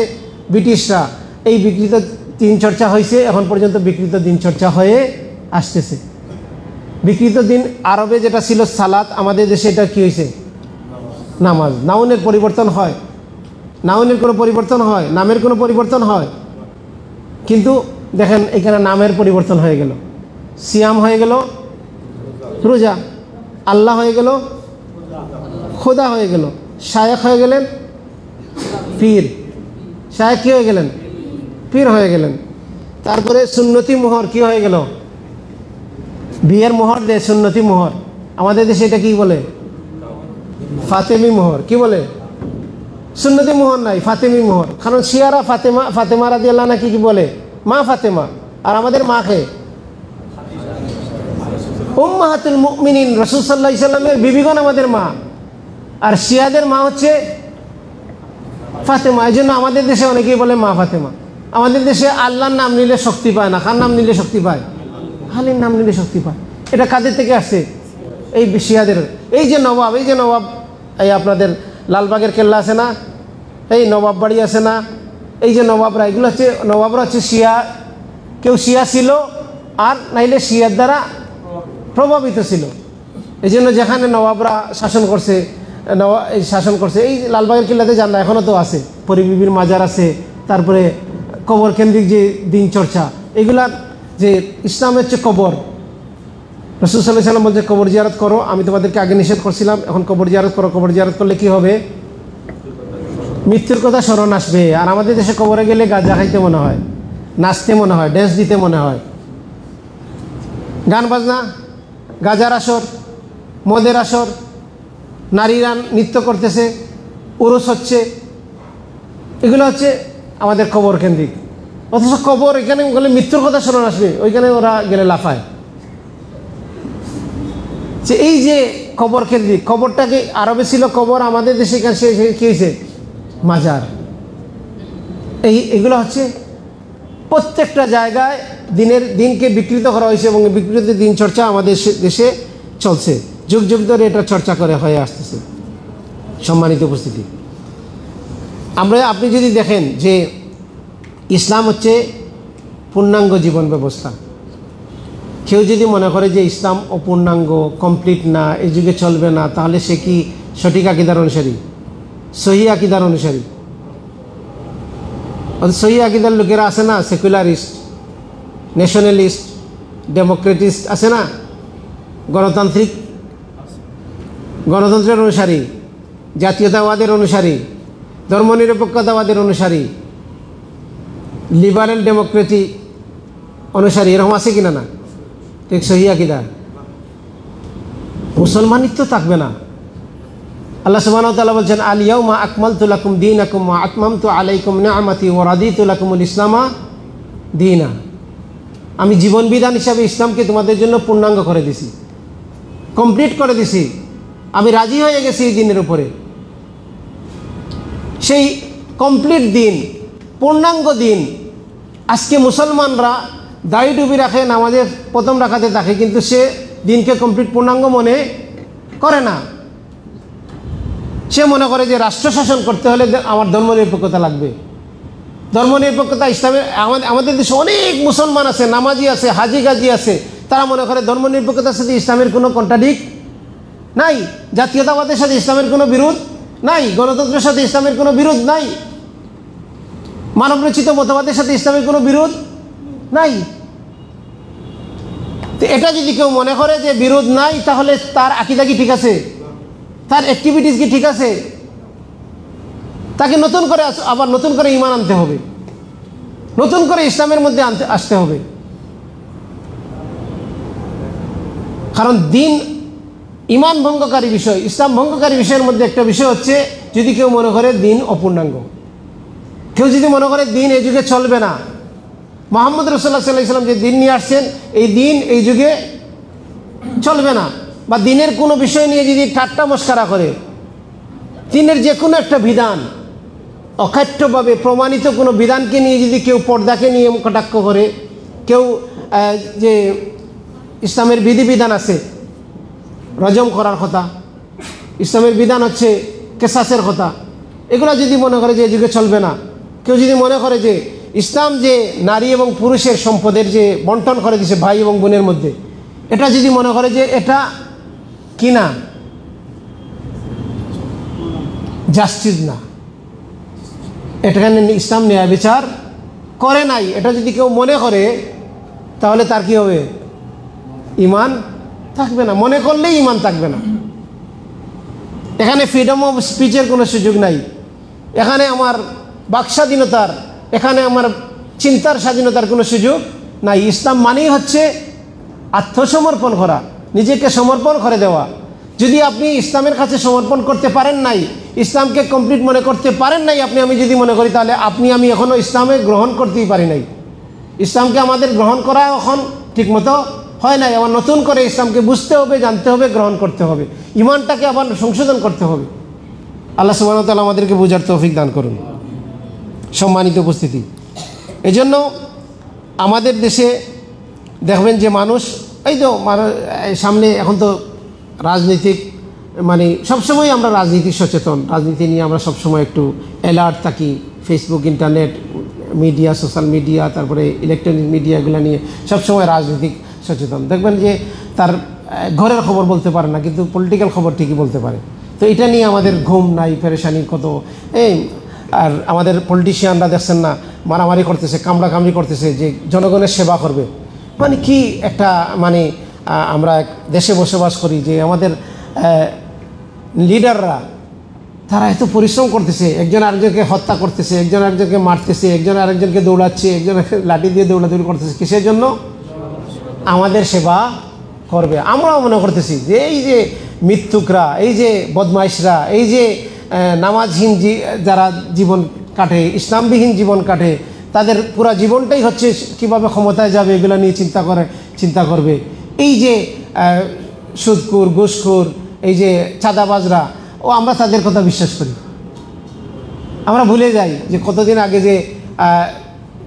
S1: ব্রিটিশরা, এই বিকৃত দিন চর্চা হয়েছে, এখন পর্যন্ত বিকৃত দিন চর্চা হয়ে আসতেছে। বিকৃত দিন আরবে যেটা ছিল সালাত, আমাদের দেশে এটা কী হয়েছে? নামাজ। নাউনের পরিবর্তন হয়, নাউনের কোনো পরিবর্তন হয়, নামের কোনো পরিবর্তন হয়, কিন্তু দেখেন এখানে নামের পরিবর্তন হয়ে গেল। সিয়াম হয়ে গেল রোজা, আল্লাহ হয়ে গেল খোদা হয়ে গেল, শায়েখ হয়ে গেলেন পীর, শায়েখ কী হয়ে গেলেন? পীর হয়ে গেলেন। তারপরে সুন্নতি মোহর কী হয়ে গেল? বিয়ের মোহর দেয় সুন্নতি মোহর, আমাদের দেশে এটা কী বলে? ফাতেমি মোহর। কি বলে? সুন্নতি মোহর নাই, ফাতেমি মোহর। কারণ শিয়ারা ফাতেমা, ফাতেমা রাদিয়াল্লাহু আনহা কি বলে? মা ফাতেমা। আর আমাদের মাকে উম্মাহাতুল মুমিনিন, রাসূল সাল্লাল্লাহু আলাইহি সাল্লামের বিবিগণ আমাদের মা, আর শিয়াদের মা হচ্ছে ফাতেমা। এই জন্য আমাদের দেশে অনেকেই বলে মা ফাতেমা। আমাদের দেশে আল্লাহর নাম নিলে শক্তি পায় না, কার নাম নিলে শক্তি পায়? আলীর নাম নিলে শক্তি পায়। এটা কাদের থেকে আসছে? এই শিয়াদের। এই যে নবাব, এই যে নবাব, এই আপনাদের লালবাগের কেল্লা আছে না, এই নবাব বাড়ি আছে না, এই যে নবাবরা, এগুলো হচ্ছে নবাবরা হচ্ছে শিয়া। কেউ শিয়া ছিল আর নাইলে শিয়ার দ্বারা প্রভাবিত ছিল। এই জন্য যেখানে নবাবরা শাসন করছে, শাসন করছে, এই লালবাগের কিল্লাতে যান না, এখনও তো আছে, পরিবিবির মাজার আছে, তারপরে কবর কেন্দ্রিক যে দিন চর্চা, এগুলার যে ইসলামের হচ্ছে কবর। রাসূল সাল্লাল্লাহু আলাইহি সাল্লাম বলছে কবর জিয়ারত করো। আমি তোমাদেরকে আগে নিষেধ করছিলাম, এখন কবর জিয়ারত করো। কবর জিয়ারত করলে কি হবে? মৃত্যুর কথা স্মরণ আসবে। আর আমাদের দেশে কবরে গেলে গাঁজা খাইতে মনে হয়, নাচতে মনে হয়, ড্যান্স দিতে মনে হয়, গান বাজনা, গাজার আসর, মদের আসর, নারীরা নৃত্য করতেছে, উরুস হচ্ছে, এগুলো হচ্ছে আমাদের কবর কেন্দ্রিক। অথচ কবর এখানে গেলে মৃত্যুর কথা স্মরণ আসবে, ওইখানে ওরা গেলে লাফায়। যে এই যে কবর কেন্দ্রিক, কবরটাকে আরবে ছিল কবর, আমাদের দেশে কী হয়েছে? মাজার। এগুলো হচ্ছে প্রত্যেকটা জায়গায় দিনকে বিকৃত করা হয়েছে, এবং বিকৃত দিন চর্চা আমাদের দেশে চলছে, যুগ যুগ ধরে এটা চর্চা করে হয়ে আসতেছে। সম্মানিত উপস্থিতি, আপনি যদি দেখেন যে ইসলাম হচ্ছে পূর্ণাঙ্গ জীবন ব্যবস্থা। কেউ যদি মনে করে যে ইসলাম অপূর্ণাঙ্গ, কমপ্লিট না, এই যুগে চলবে না, তাহলে সে কি সঠিক আকীদার অনুসারী, সহি আকীদার অনুসারী? সহি আকীদার লোকেরা আছে না, সেকুলারিস্ট, ন্যাশনালিস্ট, ডেমোক্রেটিস্ট আছে না, গণতন্ত্রের অনুসারী, জাতীয়তাবাদের অনুসারী, ধর্মনিরপেক্ষতাবাদের অনুসারী, লিবারেল ডেমোক্রেটিক অনুসারী, এরকম আছে কিনা? না, ঠিক সহি আকীদা। মুসলমানিত্ব থাকবে না। আল্লাহ সুবহানাহু ওয়া তাআলা বলছেন, আল ইয়াউমা আকমালতু লাকুম দীনাকুম ওয়া আতমামতু আলাইকুম নি'মাতি ওয়া রাদিতু লাকুমুল ইসলামা দীনা। আমি জীবন বিধান হিসাবে ইসলামকে তোমাদের জন্য পূর্ণাঙ্গ করে দিছি, কমপ্লিট করে দিছি, আমি রাজি হয়ে গেছি এই দিনের উপরে। সেই কমপ্লিট দিন, পূর্ণাঙ্গ দিন, আজকে মুসলমানরা দাড়ি টুপি রাখে, নামাজের প্রথম রাকাতে থাকে, কিন্তু সে দিনকে কমপ্লিট পূর্ণাঙ্গ মনে করে না। সে মনে করে যে রাষ্ট্র শাসন করতে হলে আমার ধর্মনিরপেক্ষতা লাগবে। ধর্মনিরপেক্ষতা ইসলামের, আমাদের দেশে অনেক মুসলমান আছে, নামাজি আছে, হাজি গাজি আছে, তারা মনে করে ধর্মনিরপেক্ষতার সাথে ইসলামের কোনো কন্ট্রাডিক্ট নাই, জাতীয়তাবাদের সাথে ইসলামের কোনো বিরোধ নাই, গণতন্ত্রের সাথে ইসলামের কোনো বিরোধ নাই, মানবরচিত মতবাদের সাথে ইসলামের কোনো বিরোধ নাই। তো এটা যদি কেউ মনে করে যে বিরোধ নাই, তাহলে তার আকীদা কি ঠিক আছে? তার অ্যাক্টিভিটিস কি ঠিক আছে? তাকে আবার নতুন করে ঈমান আনতে হবে, নতুন করে ইসলামের মধ্যে আসতে হবে। কারণ দিন ঈমান ভঙ্গকারী বিষয়, ইসলাম ভঙ্গকারী বিষয়ের মধ্যে একটা বিষয় হচ্ছে যদি কেউ মনে করে দিন অপূর্ণাঙ্গ, কেউ যদি মনে করে দিন এই যুগে চলবে না, মুহাম্মদ রাসূলুল্লাহ সাল্লাল্লাহু আলাইহি ওয়াসাল্লাম যে দিন নিয়ে আসছেন, এই দিন এই যুগে চলবে না, বা দিনের কোনো বিষয় নিয়ে যদি ঠাট্টা মস্করা করে, দিনের যে কোনো একটা বিধান, অখাট্যভাবে প্রমাণিত কোনো বিধানকে নিয়ে যদি কেউ পর্দাকে নিয়ে কটাক্ষ করে, কেউ যে ইসলামের বিধিবিধান আছে, রজম করার কথা, ইসলামের বিধান হচ্ছে কেসাসের কথা, এগুলো যদি মনে করে যে এই যুগে চলবে না, কেউ যদি মনে করে যে ইসলাম যে নারী এবং পুরুষের সম্পদের যে বন্টন করে দিয়েছে ভাই এবং বোনের মধ্যে, এটা যদি মনে করে যে এটা কি না, জাস্টিস না, এটাখানে ইসলাম ন্যায় বিচার করে নাই, এটা যদি কেউ মনে করে তাহলে তার কি হবে? ঈমান থাকবে না। মনে করলেই ঈমান থাকবে না। এখানে ফ্রিডম অফ স্পিচের কোনো সুযোগ নাই, এখানে আমার বাক স্বাধীনতার, এখানে আমার চিন্তার স্বাধীনতার কোনো সুযোগ নাই। ইসলাম মানেই হচ্ছে আত্মসমর্পণ করা, নিজেকে সমর্পণ করে দেওয়া। যদি আপনি ইসলামের কাছে সমর্পণ করতে পারেন নাই, ইসলামকে কমপ্লিট মনে করতে পারেন নাই, আমি যদি মনে করি তাহলে আমি এখনও ইসলামে গ্রহণ করতেই পারি নাই। ইসলামকে আমাদের গ্রহণ করা এখন ঠিকমতো হয় নাই। আবার নতুন করে ইসলামকে বুঝতে হবে, জানতে হবে, গ্রহণ করতে হবে, ঈমানটাকে আবার সংশোধন করতে হবে। আল্লাহ সুবহানাহু ওয়া তাআলা আমাদেরকে বোঝার তৌফিক দান করুন। সম্মানিত উপস্থিতি, এজন্য আমাদের দেশে দেখবেন যে মানুষ এই তো সামনে এখন তো রাজনৈতিক সবসময় আমরা রাজনীতি সচেতন, রাজনীতি নিয়ে আমরা সবসময় একটু অ্যালার্ট থাকি। Facebook, internet, media, social media, তারপরে ইলেকট্রনিক মিডিয়া, এগুলো নিয়ে সবসময় রাজনীতিক সচেতন। দেখবেন যে তার ঘরের খবর বলতে পারে না, কিন্তু পলিটিক্যাল খবর ঠিকই বলতে পারে। তো এটা নিয়ে আমাদের ঘুম নাই, পেরেশানি কত। আর আমাদের পলিটিশিয়ানরা দেখছেন না, মারামারি করতেছে, কামড়াকামড়ি করতেছে যে জনগণের সেবা করবে। কি একটা আমরা দেশে বসবাস করি যে আমাদের লিডাররা তারা এত পরিশ্রম করতেছে, একজন আরেকজনকে হত্যা করতেছে, একজন আরেকজনকে মারতেছে, একজন আরেকজনকে দৌড়াচ্ছে, একজন লাঠি দিয়ে দৌড়াদৌড়ি করতেছে। কিসের জন্য? আমাদের সেবা করবে। আমরাও মনে করতেছি যে এই যে মৃত্যুকরা, এই যে বদমাইশরা, এই যে নামাজহীন যারা জীবন কাটে, ইসলামবিহীন জীবন কাটে, তাদের পুরো জীবনটাই হচ্ছে কীভাবে ক্ষমতায় যাবে এগুলো নিয়ে চিন্তা করবে। এই যে সুদখোর, ঘুষখোর, এই যে চাঁদাবাজরা, আমরা তাদের কথা বিশ্বাস করি। আমরা ভুলে যাই যে কতদিন আগে যে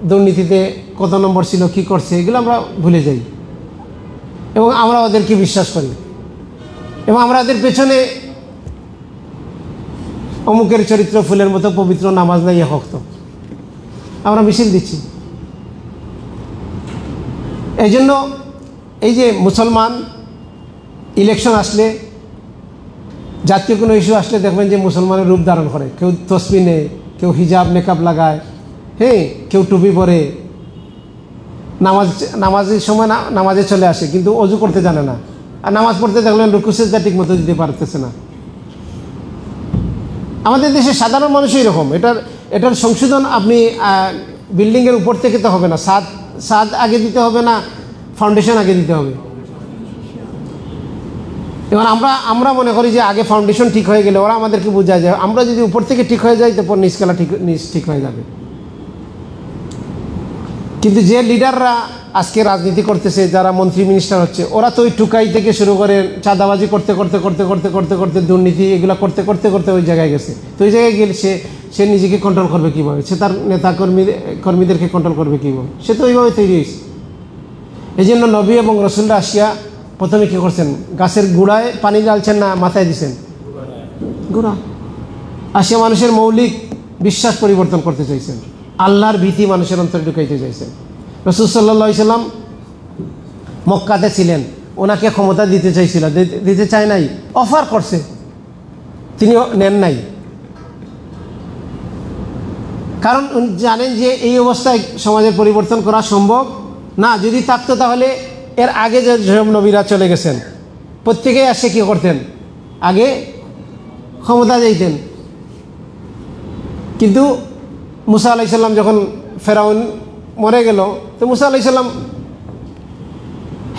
S1: দুর্নীতিতে কত নম্বর ছিল, কি করছে, এগুলো আমরা ভুলে যাই এবং আমরা ওদেরকে বিশ্বাস করি এবং আমরা ওদের পেছনে অমুকের চরিত্র ফুলের মতো পবিত্র, নামাজ নাই এক ওয়াক্ত, আমরা মিছিল দিচ্ছি। এই জন্য এই যে মুসলমান ইলেকশন আসলে, জাতীয় কোনো ইস্যু আসলে দেখবেন যে মুসলমানের রূপ ধারণ করে। কেউ তসবি নেয়, কেউ হিজাব মেকআপ লাগায়, কেউ টুপি পরে, নামাজের সময় নামাজে চলে আসে, কিন্তু অজু করতে জানে না। আর নামাজ পড়তে দেখলেন রুকু সিজদা ঠিক মতো দিতে পারতেছে না। আমাদের দেশে সাধারণ মানুষই এরকম। এটার সংশোধন আপনি বিল্ডিংয়ের উপর থেকে তো হবে না, ছাদ আগে দিতে হবে না, ফাউন্ডেশন আগে দিতে হবে। এবার আমরা মনে করি যে আগে ফাউন্ডেশন ঠিক হয়ে গেলে ওরা আমাদেরকে বোঝায় যায়, আমরা যদি উপর থেকে ঠিক হয়ে যাই তারপর নিচকালা ঠিক হয়ে যাবে। কিন্তু যে লিডাররা আজকে রাজনীতি করতেছে, যারা মন্ত্রী মিনিস্টার হচ্ছে, ওরা তো ওই টুকাই থেকে শুরু করে চাঁদাবাজি করতে করতে করতে করতে করতে করতে দুর্নীতি এগুলো করতে করতে করতে ওই জায়গায় গেছে। তো ওই জায়গায় গেলে সে নিজেকে কন্ট্রোল করবে কীভাবে? সে তার নেতা কর্মীদেরকে কন্ট্রোল করবে কীভাবে? সে তো ওইভাবে তৈরি হয়েছে। এই জন্য নবী এবং রসুলরা আসিয়া প্রথমে কী করছেন? গাছের গুড়ায় পানি ঢালছেন না, মাথায় দিচ্ছেন গুড়া। আসিয়া মানুষের মৌলিক বিশ্বাস পরিবর্তন করতে চাইছেন, আল্লাহর ভীতি মানুষের অন্তরে ঢুকাইতে চাইছেন। রাসূল সাল্লাল্লাহু আলাইহি সাল্লাম মক্কাতে ছিলেন, ওনাকে ক্ষমতা দিতে চাইছিল, দিতে চায় নাই, অফার করছে, তিনি নেন নাই। কারণ জানেন যে এই অবস্থায় সমাজের পরিবর্তন করা সম্ভব না। যদি থাকতো তাহলে এর আগে যে সব নবীরা চলে গেছেন প্রত্যেকেই আসে কী করতেন? আগে ক্ষমতা যাইতেন। কিন্তু মুসা আলাইহিস সালাম যখন ফেরাউন মরে গেল, তো মুসা আলাইহিস সালাম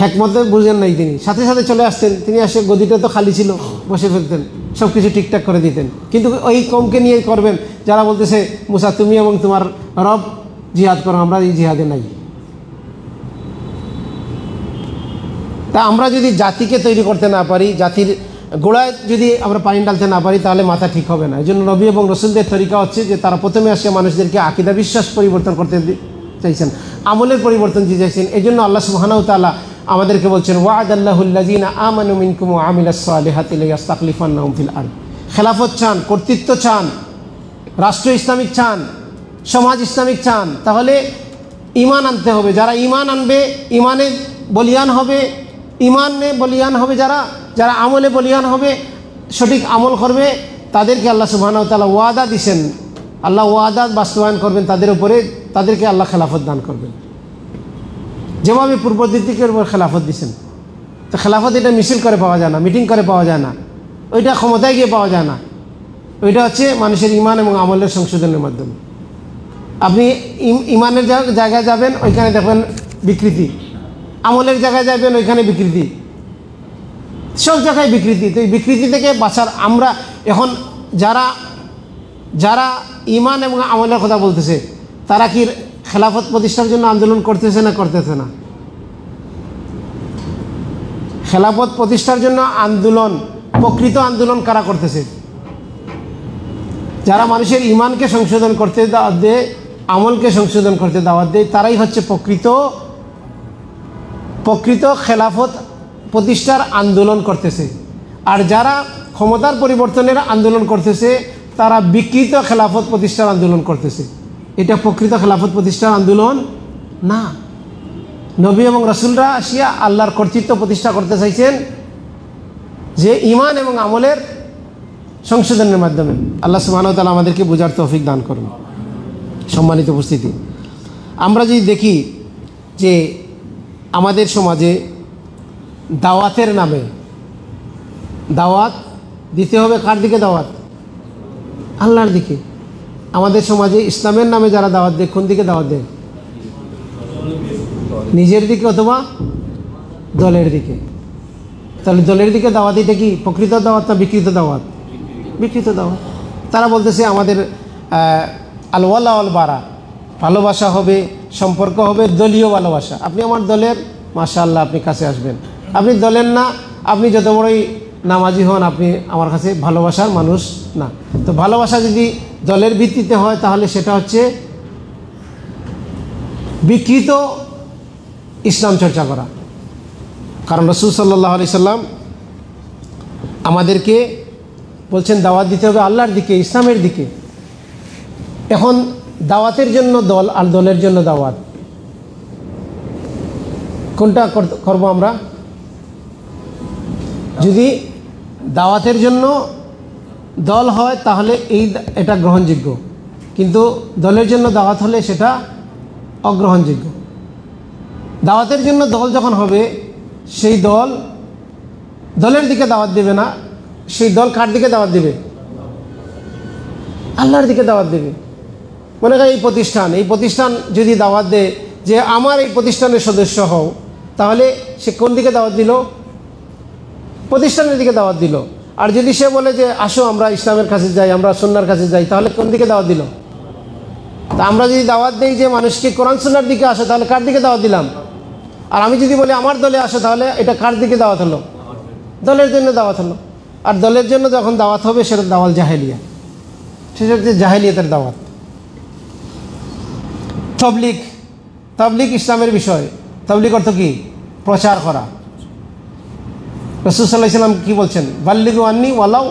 S1: হেকমতে বুঝেন নাই, তিনি সাথে সাথে চলে আসতেন। তিনি আসে, গদিটা তো খালি ছিল, বসে ফেলতেন, সব কিছু ঠিকঠাক করে দিতেন। কিন্তু ওই কমকে নিয়ে করবেন যারা বলতেছে মুসা তুমি এবং তোমার রব জিহাদ করো, আমরা এই জিহাদে নাই। তা আমরা যদি জাতিকে তৈরি করতে না পারি, জাতির গোড়ায় যদি আমরা পানি ডালতে না পারি, তাহলে মাথা ঠিক হবে না। এই জন্য নবী এবং রসুলদের তরিকা হচ্ছে যে তারা প্রথমে আসে মানুষদেরকে আকীদা বিশ্বাস পরিবর্তন করতে চাইছেন, আমলের পরিবর্তন দিতে চাইছেন। এই জন্য আল্লাহ সুবহানাহু ওয়া তাআলা আমাদেরকে বলছেন ওয়া'দাল্লাহুল্লাযীনা আমানু মিনকুম ওয়া আমিলাস সালিহাতি লাইয়াস্তাখলিফান্নাহুম ফিল আরদ। খেলাফত চান, কর্তৃত্ব চান, রাষ্ট্র ইসলামিক চান, সমাজ ইসলামিক চান, তাহলে ঈমান আনতে হবে। যারা ঈমান আনবে, ঈমানে বলিয়ান হবে, ইমানে বলিয়ান হবে যারা, যারা আমলে বলিয়ান হবে, সঠিক আমল করবে, তাদেরকে আল্লাহ সুবহানাহু ওয়া তাআলা ওয়াদা দিয়েছেন, আল্লাহ ওয়াদা বাস্তবায়ন করবেন তাদের উপরে, তাদেরকে আল্লাহ খেলাফত দান করবেন। যেভাবে পূর্বদিকের উপর খেলাফত দিয়েছেন। তো খেলাফত এটা মিছিল করে পাওয়া যায় না, মিটিং করে পাওয়া যায় না, ওইটা ক্ষমতায় গিয়ে পাওয়া যায় না, ওইটা হচ্ছে মানুষের ইমান এবং আমলের সংশোধনের মাধ্যমে। আপনি ইমানের জায়গায় যাবেন, ওইখানে দেখবেন বিকৃতি, আমলের জায়গায় যাবেন, ওইখানে বিকৃতি, সব জায়গায় বিকৃতি। তো এই বিকৃতি থেকে বাঁচার আমরা এখন যারা যারা ইমান এবং আমলের কথা বলতেছে, তারা কি খেলাফত প্রতিষ্ঠার জন্য আন্দোলন করতেছে না করতেছে না? খেলাফত প্রতিষ্ঠার জন্য আন্দোলন, প্রকৃত আন্দোলন কারা করতেছে? যারা মানুষের ইমানকে সংশোধন করতে দাওয়াত দেয়, আমলকে সংশোধন করতে দাওয়াত দেয়, তারাই হচ্ছে প্রকৃত খেলাফত প্রতিষ্ঠার আন্দোলন করতেছে। আর যারা ক্ষমতার পরিবর্তনের আন্দোলন করতেছে, তারা বিকৃত খেলাফত প্রতিষ্ঠার আন্দোলন করতেছে। এটা প্রকৃত খেলাফত প্রতিষ্ঠার আন্দোলন না। নবী এবং রাসূলরা আসিয়া আল্লাহর কর্তৃত্ব প্রতিষ্ঠা করতে চাইছেন, যে ইমান এবং আমলের সংশোধনের মাধ্যমে। আল্লাহ সুবহানাহু ওয়া তাআলা আমাদেরকে বোঝার তৌফিক দান করুন। সম্মানিত উপস্থিতি, আমরা যদি দেখি যে আমাদের সমাজে দাওয়াতের নামে, দাওয়াত দিতে হবে কার দিকে? দাওয়াত আল্লাহর দিকে। আমাদের সমাজে ইসলামের নামে যারা দাওয়াত দেয়, কোন দিকে দাওয়াত দেয়? নিজের দিকে অথবা দলের দিকে। তাহলে দলের দিকে দাওয়াত দিতে কি প্রকৃত দাওয়াত না বিকৃত দাওয়াত? বিকৃত দাওয়াত। তারা বলতেছে আমাদের আল ওয়ালা ওয়াল বারা, ভালোবাসা হবে, সম্পর্ক হবে দলীয় ভালোবাসা। আপনি আমার দলের, মাশাআল্লাহ আপনি কাছে আসবেন। আপনি দলের না, আপনি যত বড়ই নামাজি হন, আপনি আমার কাছে ভালোবাসার মানুষ না। তো ভালোবাসা যদি দলের ভিত্তিতে হয়, তাহলে সেটা হচ্ছে বিকৃত ইসলাম চর্চা করা। কারণ রাসূল সাল্লাল্লাহু আলাইহি সাল্লাম আমাদেরকে বলছেন দাওয়াত দিতে হবে আল্লাহর দিকে, ইসলামের দিকে। এখন দাওয়াতের জন্য দল আর দলের জন্য দাওয়াত, কোনটা করব আমরা? যদি দাওয়াতের জন্য দল হয় তাহলে এটা গ্রহণযোগ্য, কিন্তু দলের জন্য দাওয়াত হলে সেটা অগ্রহণযোগ্য। দাওয়াতের জন্য দল যখন হবে, সেই দলের দিকে দাওয়াত দেবে না, সেই দল কার দিকে দাওয়াত দেবে? আল্লাহর দিকে দাওয়াত দেবে। মনে করেন এই প্রতিষ্ঠান যদি দাওয়াত দেয় যে আমার এই প্রতিষ্ঠানের সদস্য হও, তাহলে সে কোন দিকে দাওয়াত দিল? প্রতিষ্ঠানের দিকে দাওয়াত দিল। আর যদি সে বলে যে আসো আমরা ইসলামের কাছে যাই, আমরা সুন্নাহর কাছে যাই, তাহলে কোন দিকে দাওয়াত দিল? তা আমরা যদি দাওয়াত দেই যে মানুষকে কোরআন সুন্নাহর দিকে আসো, তাহলে কার দিকে দাওয়াত দিলাম? আর আমি যদি বলি আমার দলে আসো, তাহলে এটা কার দিকে দাওয়াত হলো? দলের জন্য দাওয়াত হলো। আর দলের জন্য যখন দাওয়াত হবে, সেটা দাওয়াল জাহেলিয়া, সেটা হচ্ছে জাহেলিয়াতের দাওয়াত। তাবলীগ ইসলামের বিষয়। তাবলীগ অর্থ কি? প্রচার করা। রাসূল সাল্লাল্লাহু আলাইহি ওয়াসাল্লাম কি বলছেন? বাল্লিগু আন্নি ওয়ালাউ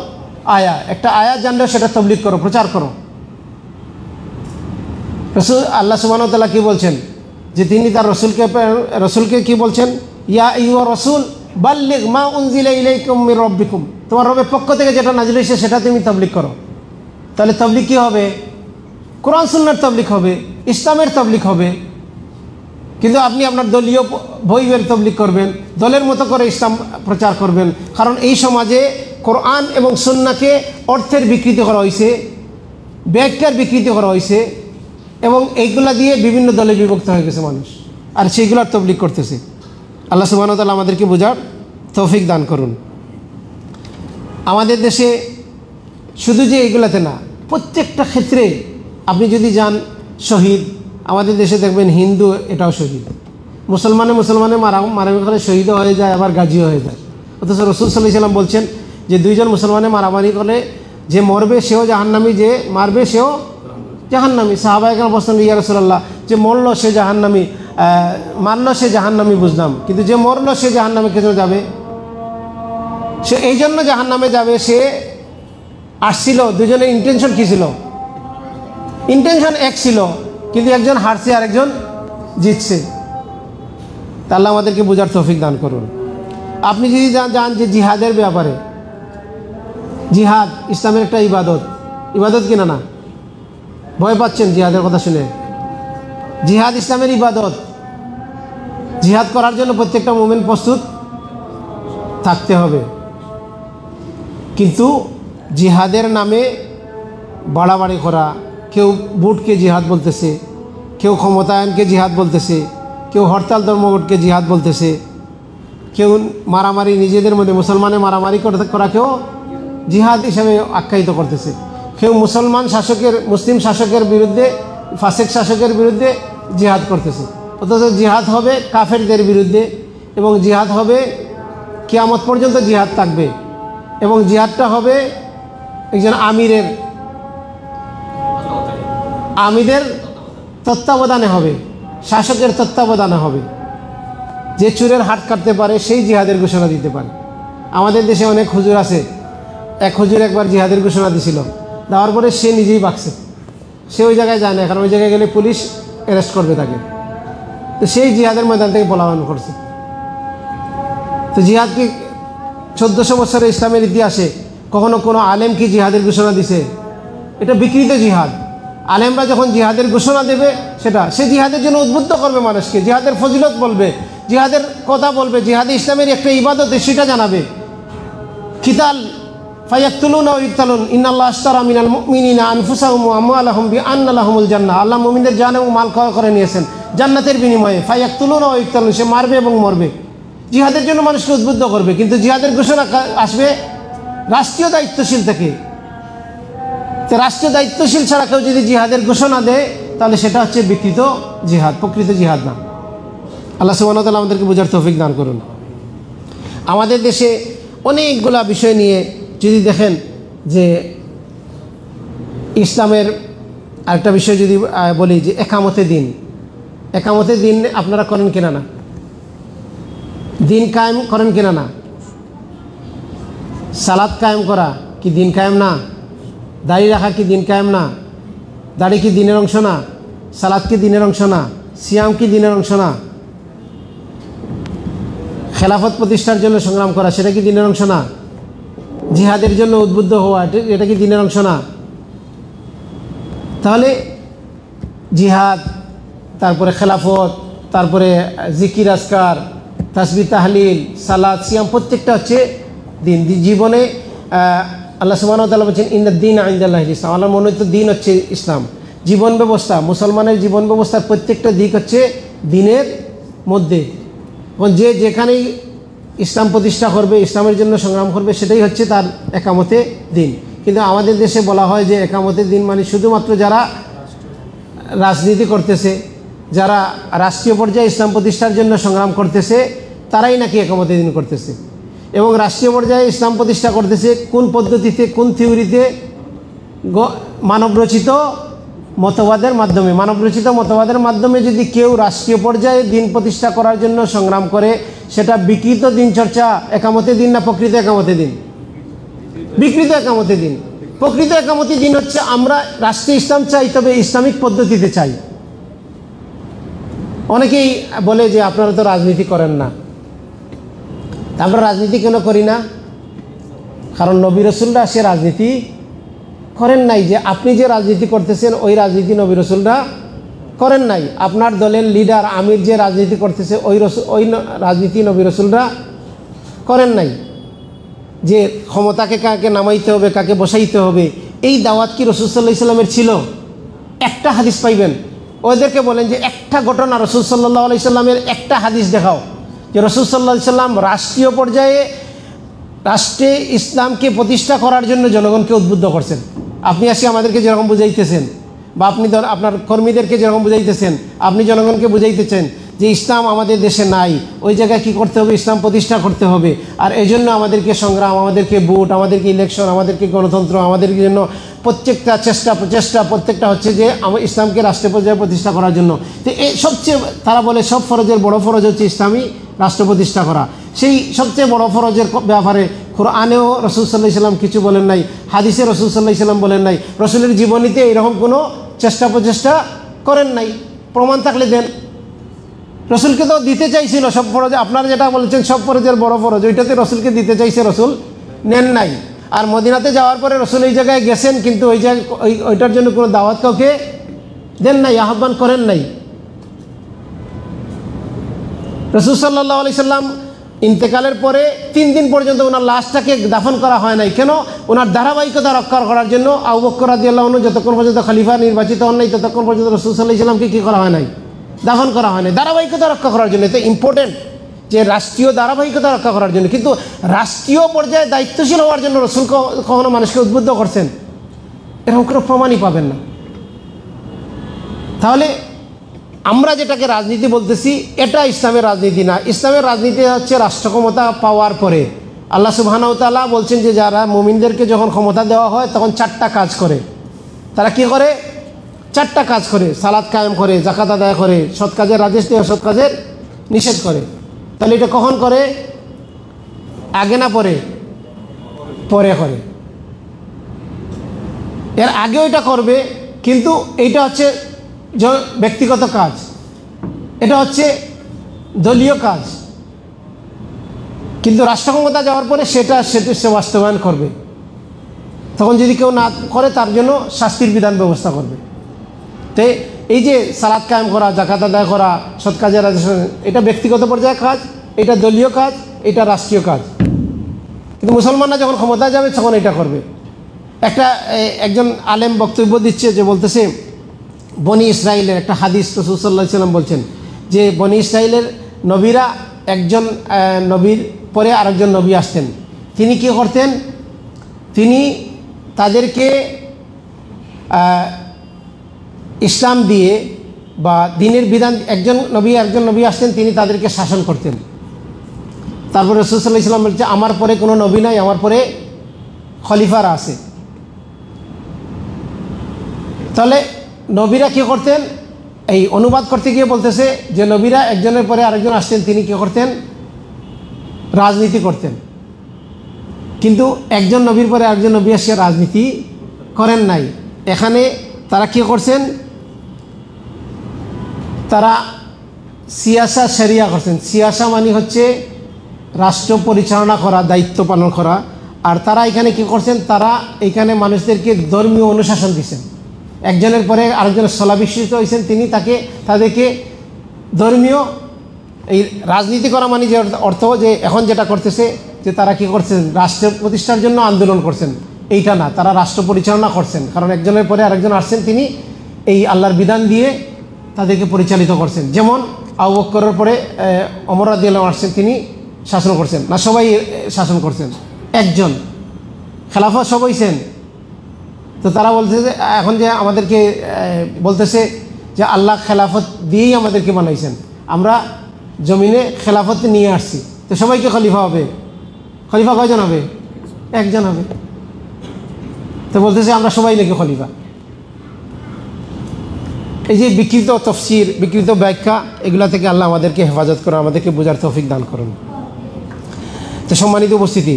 S1: আয়া, একটা আয়াত জানলে সেটা তাবলীগ করো, প্রচার করো। আল্লাহ সুবহানাহু ওয়া তাআলা কি বলছেন? যে তিনি তার রসুলকে কি বলছেন? ইয়া আইয়ুহা রাসূল বাল্লিগ মা উনজিলা ইলাইকুম মির রাব্বিকুম, তোমার রবের পক্ষ থেকে যেটা নাজিল হয়েছে সেটা তুমি তাবলীগ করো। তাহলে তাবলীগ কি হবে? কোরআন সুন্নাহর তাবলীগ হবে, ইসলামের তাবলীগ হবে। কিন্তু আপনি আপনার দলীয় বইয়ের তাবলীগ করবেন, দলের মতো করে ইসলাম প্রচার করবেন। কারণ এই সমাজে কোরআন এবং সুন্নাহকে অর্থের বিকৃতি করা হয়েছে, ব্যাখ্যার বিকৃতি করা হয়েছে, এবং এইগুলা দিয়ে বিভিন্ন দলে বিভক্ত হয়ে গেছে মানুষ, আর সেইগুলোর তাবলীগ করতেছে। আল্লাহ সুবহানাহু ওয়া তাআলা আমাদেরকে বোঝার তৌফিক দান করুন। আমাদের দেশে শুধু যে এইগুলাতে না, প্রত্যেকটা ক্ষেত্রে আপনি যদি যান, শহীদ আমাদের দেশে দেখবেন, হিন্দু এটাও শহীদ, মুসলমানে মারামারি করে শহীদও হয়ে যায়, আবার গাজীও হয়ে যায়। অথচ রাসূল সাল্লাল্লাহু আলাইহি ওয়াসাল্লাম বলছেন যে দুইজন মুসলমানে মারামারি করে, যে মরবে সেও জাহান্নামী, যে মারবে সেও জাহান্নামী। সাহাবায়ে কেরাম বলছেন, ইয়া রাসূলুল্লাহ, যে মরলো সে জাহান্নামী, মারলো সে জাহান্নামী বুঝলাম, কিন্তু যে মরলো সে জাহান্নামে কেন যাবে? সে এই জন্য জাহান্নামে যাবে, সে আসছিল, দুজনের ইন্টেনশন কী ছিল? ইন্টেনশন এক ছিল, কিন্তু একজন হারছে আর একজন জিতছে। তা আল্লাহ আমাদেরকে বোঝার তৌফিক দান করুন। আপনি যদি জান যে জিহাদের ব্যাপারে, জিহাদ ইসলামের একটা ইবাদত, ইবাদত কিনা না? ভয় পাচ্ছেন জিহাদের কথা শুনে? জিহাদ ইসলামের ইবাদত। জিহাদ করার জন্য প্রত্যেকটা মুমিন প্রস্তুত থাকতে হবে। কিন্তু জিহাদের নামে বাড়াবাড়ি করা, কেউ বুটকে জিহাদ বলতেছে, কেউ ক্ষমতায়নকে জিহাদ বলতেছে, কেউ হরতাল ধর্মঘটকে জিহাদ বলতেছে, কেউ মারামারি, নিজেদের মধ্যে মুসলমানে মারামারি করাকেও জিহাদ হিসাবে আখ্যায়িত করতেছে, কেউ মুসলিম শাসকের বিরুদ্ধে, ফাসেক শাসকের বিরুদ্ধে জিহাদ করতেছে। অথচ জিহাদ হবে কাফেরদের বিরুদ্ধে, এবং জিহাদ হবে কিয়ামত পর্যন্ত জিহাদ থাকবে, এবং জিহাদটা হবে একজন আমিরের তত্ত্বাবধানে হবে, শাসকের তত্ত্বাবধানে হবে। যে চুরের হাত কাটতে পারে সেই জিহাদের ঘোষণা দিতে পারে। আমাদের দেশে অনেক হুজুর আছে, এক হুজুর একবার জিহাদের ঘোষণা দিছিল, দেওয়ার পরে সে নিজেই বাঁকছে, সে ওই জায়গায় যায় না, কারণ ওই জায়গায় গেলে পুলিশ অ্যারেস্ট করবে তাকে। তো সেই জিহাদের ময়দান থেকে পলায়ন করছে। তো জিহাদ কি 1400 বছরের ইসলামের ইতিহাসে কখনো কোনো আলেম কি জিহাদের ঘোষণা দিছে? এটা বিকৃত জিহাদ। আলেমরা যখন জিহাদের ঘোষণা দেবে, সে জিহাদের জন্য উদ্বুদ্ধ করবে মানুষকে, জিহাদের ফজিলত বলবে, জিহাদের কথা বলবে, জিহাদে ইসলামের একটা ইবাদত সেটা জানাবে। কিতাল ফায়াকতুলুনা ওয়া ইকতালুন ইন্নাল্লাহ আশতারা মিনাল মুমিনিনা আনফুসাহুম ওয়া আমওয়ালাহুম বিআন্না লাহুমুল জান্নাহ। আল্লাহ মুমিনদের জান এবং মাল ক্রয় করে নিয়েছেন জান্নাতের বিনিময়ে। ফায়াকতুলুনা ওয়া ইকতালুন, সে মারবে এবং মরবে। জিহাদের জন্য মানুষকে উদ্বুদ্ধ করবে, কিন্তু জিহাদের ঘোষণা আসবে রাষ্ট্রীয় দায়িত্বশীল থেকে। তো রাষ্ট্রীয় দায়িত্বশীল ছাড়া কেউ যদি জিহাদের ঘোষণা দেয়, তাহলে সেটা হচ্ছে বিকৃত জিহাদ, প্রকৃত জিহাদ না। আল্লাহ সুবহানাহু ওয়া তাআলা আমাদেরকে বোঝার তৌফিক দান করুন। আমাদের দেশে অনেকগুলা বিষয় নিয়ে যদি দেখেন, যে ইসলামের আরেকটা বিষয় যদি বলি, যে একামতে দিন আপনারা করেন কিনা না? দিন কায়েম করেন কিনা না? সালাত কায়েম করা কি দিন কায়েম না? দাড়ি রাখা কি দিন কায়েম না? দাড়ি কি দিনের অংশ না? সালাত কি দিনের অংশ না? সিয়াম কি দিনের অংশ না? খেলাফত প্রতিষ্ঠার জন্য সংগ্রাম করা, সেটা কি দিনের অংশ না? জিহাদের জন্য উদ্বুদ্ধ হওয়া, এটা কি দিনের অংশ না? তাহলে জিহাদ, তারপরে খেলাফত, তারপরে জিকির আজকার, তাসবিহ তাহলিল, সালাত, সিয়াম, প্রত্যেকটা হচ্ছে দিন। জীবনে আল্লাহ সুবহানাহু ওয়া তাআলা বলেছেন ইন্নাদ-দীন ইনদাল্লাহিল ইসলাম। আল্লাহর মনোনীত দিন হচ্ছে ইসলাম। জীবন ব্যবস্থা, মুসলমানের জীবন ব্যবস্থার প্রত্যেকটা দিক হচ্ছে দিনের মধ্যে। এবং যে যেখানেই ইসলাম প্রতিষ্ঠা করবে, ইসলামের জন্য সংগ্রাম করবে, সেটাই হচ্ছে তার একামতে দিন। কিন্তু আমাদের দেশে বলা হয় যে একামতে দিন মানে শুধুমাত্র যারা রাজনীতি করতেছে, যারা রাষ্ট্রীয় পর্যায়ে ইসলাম প্রতিষ্ঠার জন্য সংগ্রাম করতেছে, তারাই নাকি একামতে দিন করতেছে। এবং রাষ্ট্রীয় পর্যায়ে ইসলাম প্রতিষ্ঠা করতেছে কোন পদ্ধতিতে, কোন থিওরিতে? মানবরচিত মতবাদের মাধ্যমে। মানবরচিত মতবাদের মাধ্যমে যদি কেউ রাষ্ট্রীয় পর্যায়ে দিন প্রতিষ্ঠা করার জন্য সংগ্রাম করে, সেটা বিকৃত দিন চর্চা, একামতে দিন না প্রকৃত একামতে দিন? বিকৃত একামতে দিন। প্রকৃত একামতে দিন হচ্ছে আমরা রাষ্ট্রীয় ইসলাম চাই, তবে ইসলামিক পদ্ধতিতে চাই। অনেকেই বলে যে আপনারা তো রাজনীতি করেন না। আমরা রাজনীতি কেন করি না? কারণ নবী রাসূলরা সে রাজনীতি করেন নাই। যে আপনি যে রাজনীতি করতেছেন, ওই রাজনীতি নবী রাসূলরা করেন নাই। আপনার দলের লিডার আমির যে রাজনীতি করতেছে, ওই রাজনীতি নবী রাসূলরা করেন নাই। যে ক্ষমতাকে কাকে নামাইতে হবে, কাকে বসাইতে হবে, এই দাওয়াত কি রাসূল সাল্লাল্লাহু আলাইহি সাল্লামের ছিল? একটা হাদিস পাইবেন। ওদেরকে বলেন যে একটা ঘটনা রাসূল সাল্লাল্লাহু আলাইহি সাল্লামের একটা হাদিস দেখাও যে রাসূল সাল্লাল্লাহু আলাইহি সাল্লাম রাষ্ট্রীয় পর্যায়ে রাষ্ট্রে ইসলামকে প্রতিষ্ঠা করার জন্য জনগণকে উদ্বুদ্ধ করছেন। আপনি আসি আমাদেরকে যেরকম বুঝাইতেছেন, বা আপনি আপনার কর্মীদেরকে যেরকম বুঝাইতেছেন, আপনি জনগণকে বুঝাইতেছেন যে ইসলাম আমাদের দেশে নাই, ওই জায়গায় কী করতে হবে? ইসলাম প্রতিষ্ঠা করতে হবে। আর এই জন্য আমাদেরকে সংগ্রাম, আমাদেরকে ভোট, আমাদেরকে ইলেকশন, আমাদেরকে গণতন্ত্র, আমাদের জন্য প্রত্যেকটা প্রচেষ্টা প্রত্যেকটা হচ্ছে যে ইসলামকে রাষ্ট্র পর্যায়ে প্রতিষ্ঠা করার জন্য। তো এই সবচেয়ে, তারা বলে সব ফরজের বড় ফরজ হচ্ছে ইসলামী রাষ্ট্র প্রতিষ্ঠা করা। সেই সবচেয়ে বড় ফরজের ব্যাপারে কোরআনেও রাসূল সাল্লাল্লাহু আলাইহি সাল্লাম কিছু বলেন নাই, হাদিসে রাসূল সাল্লাল্লাহু আলাইহি সাল্লাম বলেন নাই, রাসূলের জীবনীতে এরকম কোনো প্রচেষ্টা করেন নাই। প্রমাণ থাকলে দেন। রসুলকে তো দিতে চাইছিল সব ফরজ, আপনারা যেটা বলেছেন সব ফরজের বড় ফরজ, ওইটাতে রসুলকে দিতে চাইছে, রসুল নেন নাই। আর মদিনাতে যাওয়ার পরে রসুল এই জায়গায় গেছেন, কিন্তু ওই জায়গায় ওইটার জন্য কোনো দাওয়াত কাউকে দেন নাই, আহ্বান করেন নাই। রসুল সাল্লাল্লাহু আলাইহি সাল্লাম ইন্তেকালের পরে 3 দিন পর্যন্ত ওনার লাশটাকে দাফন করা হয় নাই। কেন? ওনার ধারাবাহিকতা রক্ষা করার জন্য। আবু বকর রাদিয়াল্লাহু আনহু যতক্ষণ পর্যন্ত খলিফা নির্বাচিত হন নাই, ততক্ষণ পর্যন্ত রসুল সাল্লাল্লাহু আলাইহি সাল্লামকে কী করা হয় নাই? দাফন করা হয় নাই, ধারাবাহিকতা রক্ষা করার জন্য। এটা ইম্পর্টেন্ট যে রাষ্ট্রীয় ধারাবাহিকতা রক্ষা করার জন্য। কিন্তু রাষ্ট্রীয় পর্যায়ে দায়িত্বশীল হওয়ার জন্য রসুল কখনো মানুষকে উদ্বুদ্ধ করছেন, এরকম কোনো প্রমাণই পাবেন না। তাহলে আমরা যেটাকে রাজনীতি বলতেছি, এটা ইসলামের রাজনীতি না। ইসলামের রাজনীতি হচ্ছে রাষ্ট্র ক্ষমতা পাওয়ার পরে আল্লাহ সুবহানাহু ওয়া তাআলা বলছেন যে যারা মুমিনদেরকে যখন ক্ষমতা দেওয়া হয় তখন 4টা কাজ করে। তারা কি করে? 4টা কাজ করে। সালাত কায়েম করে, যাকাত আদায় করে, সৎ কাজের আদেশ দেয়, অসৎ কাজের নিষেধ করে। তাহলে এটা কখন করে? আগে না পরে? পরে করে। এর আগেও এটা করবে, কিন্তু এইটা হচ্ছে ব্যক্তিগত কাজ, এটা হচ্ছে দলীয় কাজ। কিন্তু রাষ্ট্র ক্ষমতা যাওয়ার পরে সেটা সে বাস্তবায়ন করবে। তখন যদি কেউ না করে তার জন্য শাস্তির বিধান ব্যবস্থা করবে। তো এই যে সালাত কায়েম করা, যাকাত আদায় করা, সৎ কাজের আদেশ, এটা ব্যক্তিগত পর্যায়ে কাজ, এটা দলীয় কাজ, এটা রাষ্ট্রীয় কাজ। কিন্তু মুসলমানরা যখন ক্ষমতায় যাবে তখন এটা করবে। একজন আলেম বক্তব্য দিচ্ছে, যে বলতেছে বনি ইসরাইলের একটা হাদিস রাসূল সাল্লাল্লাহু আলাইহি সাল্লাম বলছেন যে বনি ইসরাইলের নবীরা একজন নবীর পরে আরেকজন নবী আসতেন। তিনি কি করতেন? তিনি তাদেরকে ইসলাম দিয়ে বা দ্বীনের বিধান, একজন নবী আসতেন, তিনি তাদেরকে শাসন করতেন। তারপরে রাসূল সাল্লাল্লাহু আলাইহি সাল্লাম বলছে আমার পরে কোনো নবী নাই, আমার পরে খলিফারা আছে। তাহলে নবীরা কী করতেন? এই অনুবাদ করতে গিয়ে বলতেছে যে নবীরা একজনের পরে আরেকজন আসতেন, তিনি কী করতেন? রাজনীতি করতেন। কিন্তু একজন নবীর পরে আরেকজন নবী এসে রাজনীতি করেন নাই। এখানে তারা কী করছেন? তারা সিয়াসা শরিয়া করছেন। সিয়াসা মানে হচ্ছে রাষ্ট্র পরিচালনা করা, দায়িত্ব পালন করা। আর তারা এখানে কী করছেন? তারা এখানে মানুষদেরকে ধর্মীয় অনুশাসন দিচ্ছেন। একজনের পরে আরেকজনের স্থলাভিষিক্ত হয়েছেন, তিনি তাদেরকে ধর্মীয়, এই রাজনীতি করা মানে যে অর্থ যে এখন যেটা করতেছে যে তারা কি করছেন? রাষ্ট্র প্রতিষ্ঠার জন্য আন্দোলন করছেন, এইটা না। তারা রাষ্ট্র পরিচালনা করছেন, কারণ একজনের পরে আরেকজন আসছেন, তিনি এই আল্লাহর বিধান দিয়ে তাদেরকে পরিচালিত করছেন। যেমন আবু বকরের পরে ওমর রাদিয়াল্লাহু আনহু আসছেন, তিনি শাসন করছেন না, সবাই শাসন করছেন, একজন। খেলাফত সব হইছেন। তো তারা বলতেছে যে এখন যে আমাদেরকে বলতেছে যে আল্লাহ খেলাফত দিয়েই আমাদেরকে বানাইছেন, আমরা জমিনে খেলাফত নিয়ে আসছি, তো সবাইকে খলিফা হবে। খলিফা কয়জন হবে? একজন হবে। তো বলতেছে আমরা সবাই নাকি খলিফা। এই যে বিকৃত তফসির, বিকৃত ব্যাখ্যা, এগুলা থেকে আল্লাহ আমাদেরকে হেফাজত করুন, আমাদেরকে বোঝার তৌফিক দান করুন। তো সম্মানিত উপস্থিতি,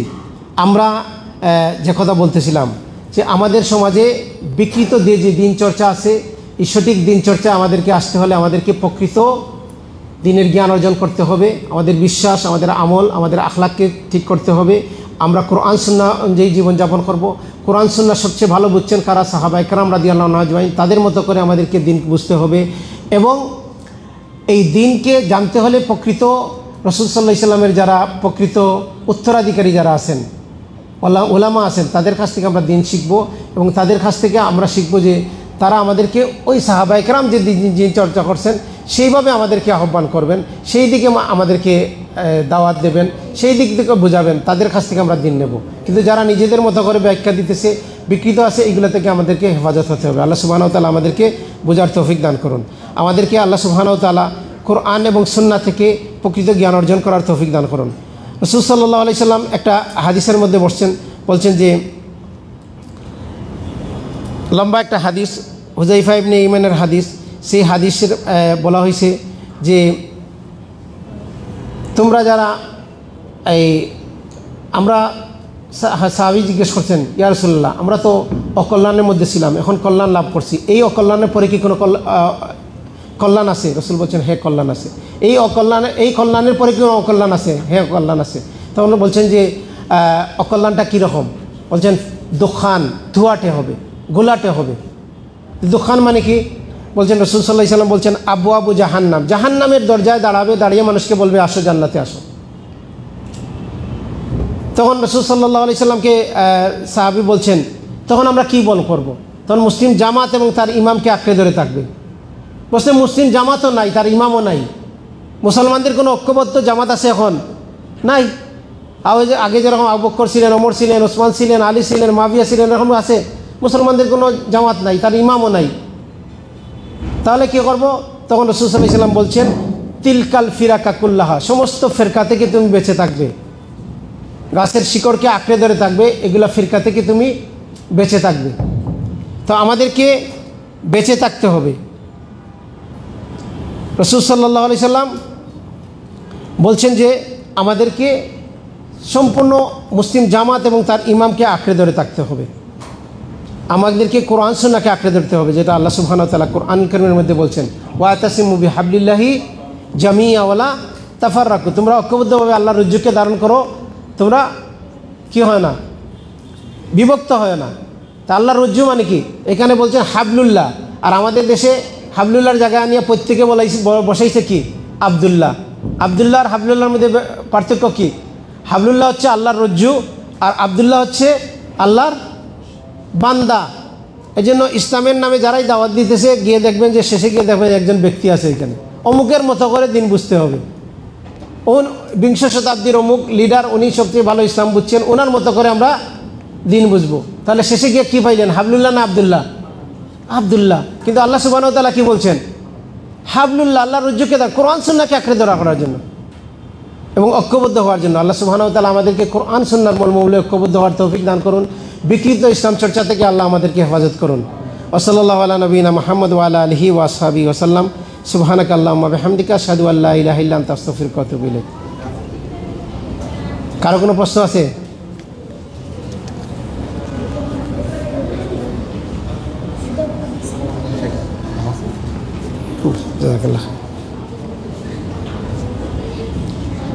S1: আমরা যে কথা বলতেছিলাম যে আমাদের সমাজে বিকৃত যে দিন চর্চা আছে, এই সঠিক দিন চর্চা আমাদেরকে আসতে হলে আমাদেরকে প্রকৃত দিনের জ্ঞান অর্জন করতে হবে। আমাদের বিশ্বাস, আমাদের আমল, আমাদের আখলাককে ঠিক করতে হবে। আমরা কোরআন সুন্নাহ অনুযায়ী জীবনযাপন করব। কোরআন সুন্নাহ সবচেয়ে ভালো বুঝছেন কারা? সাহাবায়ে কেরাম রাদিয়াল্লাহু আনহুম আজমাইন। তাদের মতো করে আমাদেরকে দিন বুঝতে হবে এবং এই দিনকে জানতে হলে প্রকৃত রাসূল সাল্লাল্লাহু আলাইহি সাল্লামের যারা প্রকৃত উত্তরাধিকারী যারা আছেন, ওলামা আছেন, তাদের কাছ থেকে আমরা দিন শিখব এবং তাদের কাছ থেকে আমরা শিখব যে তারা আমাদেরকে ওই সাহাবায়ে কেরাম যে দিন চর্চা করছেন সেইভাবে আমাদেরকে আহ্বান করবেন, সেই দিকে আমাদেরকে দাওয়াত দেবেন, সেই দিক থেকে বোঝাবেন, তাদের কাছ থেকে আমরা দিন নেব। কিন্তু যারা নিজেদের মতো করে ব্যাখ্যা দিতেছে, বিকৃত আছে, এইগুলো থেকে আমাদেরকে হেফাজত হতে হবে। আল্লাহ সুবহানাহু ওয়া তাআলা আমাদেরকে বোঝার তৌফিক দান করুন। আমাদেরকে আল্লাহ সুবহানাহু ওয়া তাআলা কোরআন এবং সুন্নাহ থেকে প্রকৃত জ্ঞান অর্জন করার তৌফিক দান করুন। রাসূল সাল্লাল্লাহু আলাইহি সাল্লাম একটা হাদিসের মধ্যে বলছেন যে লম্বা একটা হাদিস, হুযায়ফা ইবনে ইমানের হাদিস। সেই হাদিসের বলা হয়েছে যে তোমরা যারা আমরা সাহাবী জিজ্ঞেস করছেন, ইয়া রাসূলুল্লাহ, আমরা তো অকল্যাণের মধ্যে ছিলাম, এখন কল্যাণ লাভ করছি, এই অকল্যাণের পরে কি কোনো কল্যাণ আছে? রসুল বলছেন হ্যাঁ কল্যাণ আছে। এই কল্যাণের পরে কি অকল্যাণ আছে? হ্যাঁ কল্যাণ আছে। তখন বলছেন যে অকল্যাণটা কীরকম? বলছেন দোকান ধোয়াটে হবে, গোলাটে হবে। দোকান মানে কি? বলছেন রসুল সাল্লাল্লাহু আলাইহি ওয়াসাল্লাম বলছেন আবু আবু জাহান্নাম, জাহান্নামের দরজায় দাঁড়াবে, দাঁড়িয়ে মানুষকে বলবে আসো জান্নাতে আসো। তখন রসুল সাল্লাল্লাহু আলাইহি ওয়াসাল্লামকে সাহাবী বলছেন তখন আমরা কী করব? তখন মুসলিম জামাত এবং তার ইমামকে আঁকড়ে ধরে থাকবে। বলছে মুসলিম জামাতও নাই, তার ইমামও নাই। মুসলমানদের কোনো ঐক্যবদ্ধ জামাত আছে এখন? নাই। আগে যেরকম আবু বকর ছিলেন, ওমর ছিলেন, ওসমান ছিলেন, আলী ছিলেন, মুয়াবিয়া ছিলেন, এরকম আছে। মুসলমানদের কোনো জামাত নাই, তার ইমামও নাই। তাহলে কী করব? তখন রাসূল সাল্লাল্লাহু আলাইহি ওয়াসাল্লাম বলছেন তিলকাল ফিরাকা কুল্লাহা, সমস্ত ফিরকা থেকে তুমি বেঁচে থাকবে। গাছের শিকড়কে আঁকড়ে ধরে থাকবে, এগুলা ফিরকা থেকে তুমি বেঁচে থাকবে। তো আমাদেরকে বেঁচে থাকতে হবে। রাসূল সাল্লাল্লাহু আলাইহি সাল্লাম বলছেন যে আমাদেরকে সম্পূর্ণ মুসলিম জামাত এবং তার ইমামকে আঁকড়ে ধরে থাকতে হবে। আমাদেরকে কোরআন সুন্নাহকে আঁকড়ে ধরতে হবে, যেটা আল্লাহ সুবহানাহু ওয়া তাআলা কোরআন কারীমের মধ্যে বলছেন ওয়াতাসিমু বিহাবলিল্লাহি জামিআ ওয়ালা তাফাররাকু, তোমরা ঐক্যবদ্ধভাবে আল্লাহর রজ্জুকে ধারণ করো, তোমরা কি হয় না, বিভক্ত হয় না। তা আল্লাহর রজ্জু মানে কি? এখানে বলছেন হাবলুল্লাহ, আর আমাদের দেশে হাবলুল্লাহর জায়গায় নিয়ে প্রত্যেকে বসাইছে কি? আবদুল্লাহ। আবদুল্লাহ আর হাবলুল্লাহর মধ্যে পার্থক্য কি? হাবলুল্লাহ হচ্ছে আল্লাহর রজ্জু, আর আবদুল্লাহ হচ্ছে আল্লাহর বান্দা। এই জন্য ইসলামের নামে যারাই দাওয়াত দিতেছে গিয়ে দেখবেন যে শেষে গিয়ে দেখবেন একজন ব্যক্তি আছে এখানে, অমুকের মতো করে দিন বুঝতে হবে। বিংশ শতাব্দীর অমুক লিডার, উনি সবচেয়ে ভালো ইসলাম বুঝছেন, ওনার মতো করে আমরা দিন বুঝবো। তাহলে শেষে গিয়ে কী পাইলেন? হাবলুল্লাহ না আবদুল্লাহ? আবদুল্লাহ। কিন্তু আল্লাহ সুবহানাহু ওয়া তাআলা কী বলছেন? হাবলুল্লাহ, আল্লাহর রজ্জুকে কোরআন সুন্নাহকে আঁকড়ে ধরা করার জন্য এবং ঐক্যবদ্ধ হওয়ার জন্য। আল্লাহ সুবহানাহু ওয়া তাআলা আমাদেরকে কোরআন সুন্নাহর মর্মমূলে ঐক্যবদ্ধ হওয়ার তৌফিক দান করুন। বিকৃত ইসলাম চর্চা থেকে আল্লাহ আমাদেরকে হেফাজত করুন। ওয়াসাল্লাল্লাহু আলা নবিয়িনা মুহাম্মদ ওয়া আলা আলিহি ওয়া আসহাবিহি ওয়া সাল্লাম। সুবহানাকা আল্লাহুম্মা বিহামদিকা আশহাদু আল্লা ইলাহা ইল্লা আনতা আস্তাগফিরুকা ওয়া আতুবু ইলাইক। কারো কোনো প্রশ্ন আছে? জাযাকাল্লাহ।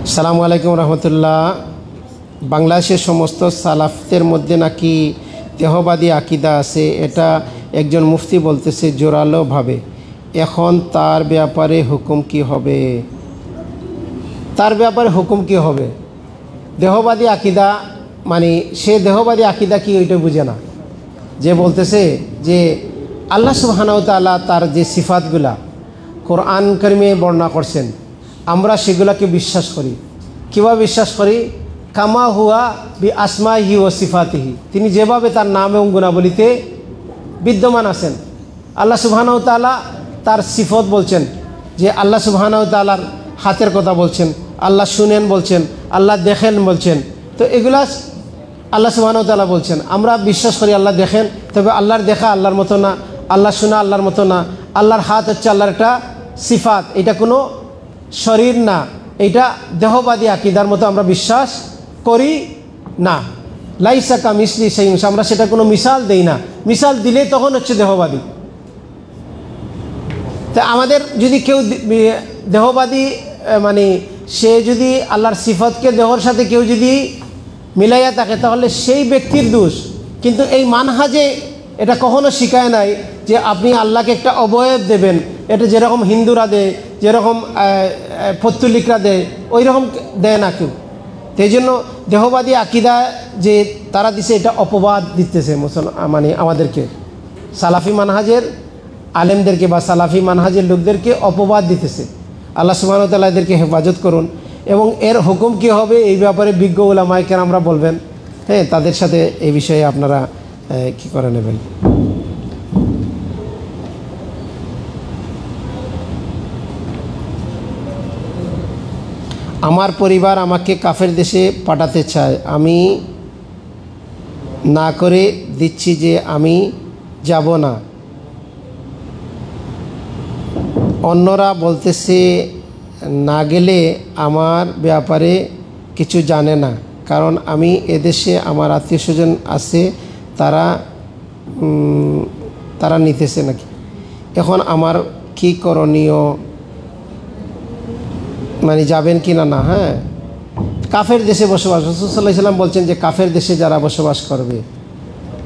S1: আসসালামু আলাইকুম রহমতুল্লাহ। বাংলাদেশের সমস্ত সালাফদের মধ্যে নাকি দেহবাদী আকিদা আছে, এটা একজন মুফতি বলতেছে জোরালোভাবে। এখন তার ব্যাপারে হুকুম কি হবে? তার ব্যাপারে হুকুম কি হবে? দেহবাদী আকিদা মানে সে দেহবাদী আকিদা কি ওইটা বুঝে না। যে বলতেছে যে আল্লাহ সুবহানাহু ওয়া তাআলা তার যে সিফাতগুলা কোরআন কারিমে বর্ণনা করছেন, আমরা সেগুলাকে বিশ্বাস করি। কীভাবে বিশ্বাস করি? কামা হুয়া বি আসমাইহি ও সিফাতিহি, তিনি যেভাবে তার নাম এবং গুণাবলিতে বিদ্যমান আছেন। আল্লাহ সুবহানাহু ওয়া তাআলা তার সিফত বলছেন, যে আল্লাহ সুবহানাহু ওয়া তাআলার হাতের কথা বলছেন, আল্লাহ শুনেন বলছেন, আল্লাহ দেখেন বলছেন। তো এগুলা আল্লাহ সুবহানাহু ওয়া তাআলা বলছেন, আমরা বিশ্বাস করি আল্লাহ দেখেন, তবে আল্লাহর দেখা আল্লাহর মতো না, আল্লাহ শোনা আল্লাহর মতো না। আল্লাহর হাত হচ্ছে আল্লাহর একটা সিফাত, এটা কোনো শরীর না, এটা দেহবাদী আকিদার মতো আমরা বিশ্বাস করি না। লাইসা কামিসলি শাইউন, আমরা সেটা কোনো মিসাল দেই না। মিসাল দিলে তখন হচ্ছে দেহবাদী। তা আমাদের যদি কেউ দেহবাদী মানে সে যদি আল্লাহর সিফাতকে দেহর সাথে কেউ যদি মিলাইয়া থাকে তাহলে সেই ব্যক্তির দোষ। কিন্তু এই মানহাজে এটা কখনো শিখায় নাই যে আপনি আল্লাহকে একটা অবয়ব দেবেন। এটা যেরকম হিন্দুরা দেয়, যেরকম পত্তলিকরা দেয়, ওই রকম দেয় না কেউ। সেই জন্য দেহবাদী আকিদা যে তারা দিছে, এটা অপবাদ দিতেছে মানে আমাদেরকে, সালাফি মানহাজের আলেমদেরকে বা সালাফি মানহাজের লোকদেরকে অপবাদ দিতেছে। আল্লাহ সুবহানাহু ওয়া তাআলা এদেরকে হেফাজত করুন। এবং এর হুকুম কী হবে এই ব্যাপারে বিজ্ঞ উলামায়ে কেরামরা বলবেন। হ্যাঁ, তাদের সাথে এই বিষয়ে আপনারা কি করে নেবেন। আমার পরিবার আমাকে কাফের দেশে পাঠাতে চায়, আমি না করে দিচ্ছি যে আমি যাব না। অন্যরা বলতেছে না গেলে আমার ব্যাপারে কিছু জানে না, কারণ আমি এদেশে আমার আত্মীয় স্বজন আছে, তারা নিতেছে নাকি। এখন আমার কি করণীয়, মানে যাবেন কি না না। হ্যাঁ, কাফের দেশে বসবাস, রাসূল সাল্লাল্লাহু আলাইহি ওয়াসাল্লাম বলছেন যে কাফের দেশে যারা বসবাস করবে,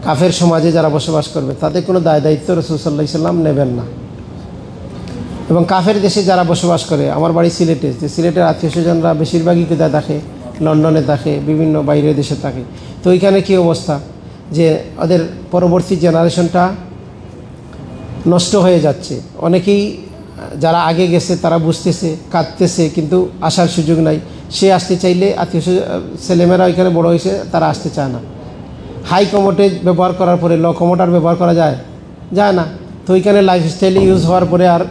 S1: কাফের সমাজে যারা বসবাস করবে, তাদের কোনো দায়িত্ব রাসূল সাল্লাল্লাহু আলাইহি ওয়াসাল্লাম নেবেন না। এবং কাফের দেশে যারা বসবাস করে, আমার বাড়ি সিলেটে, যে সিলেটের আত্মীয় স্বজনরা বেশিরভাগই কোথায় থাকে, লন্ডনে থাকে, বিভিন্ন বাইরের দেশে থাকে। তো ওইখানে কী অবস্থা, যে ওদের পরবর্তী জেনারেশনটা নষ্ট হয়ে যাচ্ছে। অনেকেই যারা আগে গেছে তারা বুঝতেছে, কাঁদতেছে, কিন্তু আসার সুযোগ নাই। সে আসতে চাইলে আত্মীয় ছেলেমেয়েরা ওইখানে বড় হয়েছে, তারা আসতে চায় না। হাই কমোটেজ ব্যবহার করার পরে লো কমোটার ব্যবহার করা যায় না। তো ওইখানে লাইফস্টাইল ইউজ হওয়ার পরে আর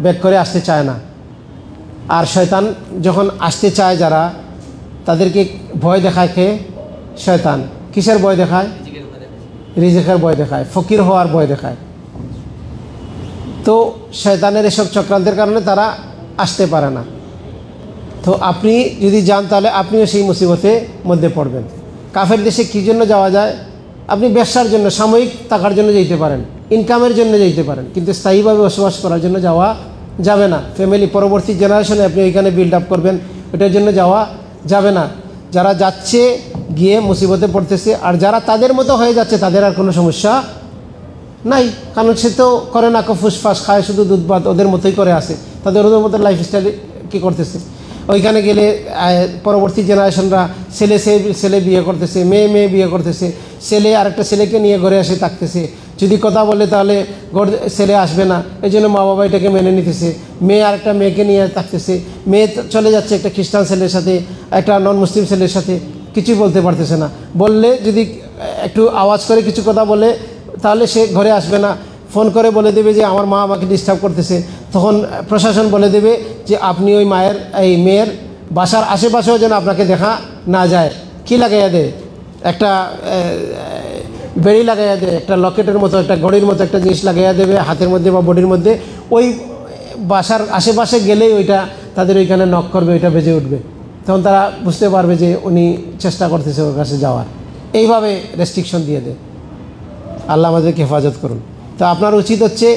S1: ব্যাক করে আসতে চায় না। আর শয়তান যখন আসতে চায় যারা, তাদেরকে ভয় দেখায় কে? শয়তান। কিসের ভয় দেখায়? রিজিকের ভয় দেখায়, ফকির হওয়ার ভয় দেখায়। তো শয়তানের এসব চক্রান্তের কারণে তারা আসতে পারে না। তো আপনি যদি যান তাহলে আপনিও সেই মুসিবতের মধ্যে পড়বেন। কাফের দেশে কী জন্য যাওয়া যায়? আপনি ব্যবসার জন্য, সাময়িক টাকার জন্য যেতে পারেন, ইনকামের জন্য যেতে পারেন, কিন্তু স্থায়ীভাবে বসবাস করার জন্য যাওয়া যাবে না। ফ্যামিলি পরবর্তী জেনারেশনে আপনি ওইখানে বিল্ড আপ করবেন, ওইটার জন্য যাওয়া যাবে না। যারা যাচ্ছে গিয়ে মুসিবতে পড়তেছে, আর যারা তাদের মতো হয়ে যাচ্ছে তাদের আর কোনো সমস্যা নাই, কারণ সে তো করে না, ফুসফাস খায়, শুধু দুধ ভাত ওদের মতোই করে আসে, তাদের ওদের মতো লাইফস্টাইল কী করতেছে। ওইখানে গেলে পরবর্তী জেনারেশনরা ছেলে বিয়ে করতেছে, মেয়ে বিয়ে করতেছে, ছেলে আরেকটা ছেলেকে নিয়ে ঘরে এসে থাকতেছে। যদি কথা বলে তাহলে ছেলে আসবে না, এই জন্য মা বাবা এটাকে মেনে নিতেছে। মেয়ে আরেকটা মেয়েকে নিয়ে থাকতেছে, মেয়ে চলে যাচ্ছে একটা খ্রিস্টান ছেলের সাথে, একটা নন মুসলিম ছেলের সাথে, কিছুই বলতে পারতেছে না। বললে যদি একটু আওয়াজ করে কিছু কথা বলে তাহলে সে ঘরে আসবে না। ফোন করে বলে দেবে যে আমার মা আমাকে ডিস্টার্ব করতেছে। তখন প্রশাসন বলে দেবে যে আপনি ওই মেয়ের বাসার আশেপাশেও যেন আপনাকে দেখা না যায়। কি লাগাইয়া দেয়? একটা বেড়ি লাগাইয়া দেয়, একটা লকেটের মতো, একটা ঘড়ির মতো একটা জিনিস লাগাইয়া দেবে হাতের মধ্যে বা বডির মধ্যে। ওই বাসার আশেপাশে গেলেই ওইটা তাদের ওইখানে নক করবে, ওইটা বেজে উঠবে। তখন তারা বুঝতে পারবে যে উনি চেষ্টা করতেছে ওর কাছে যাওয়ার। এইভাবে রেস্ট্রিকশন দিয়ে দেয়। আল্লাহ আমাদেরকে হেফাজত করুন। তো আপনার উচিত হচ্ছে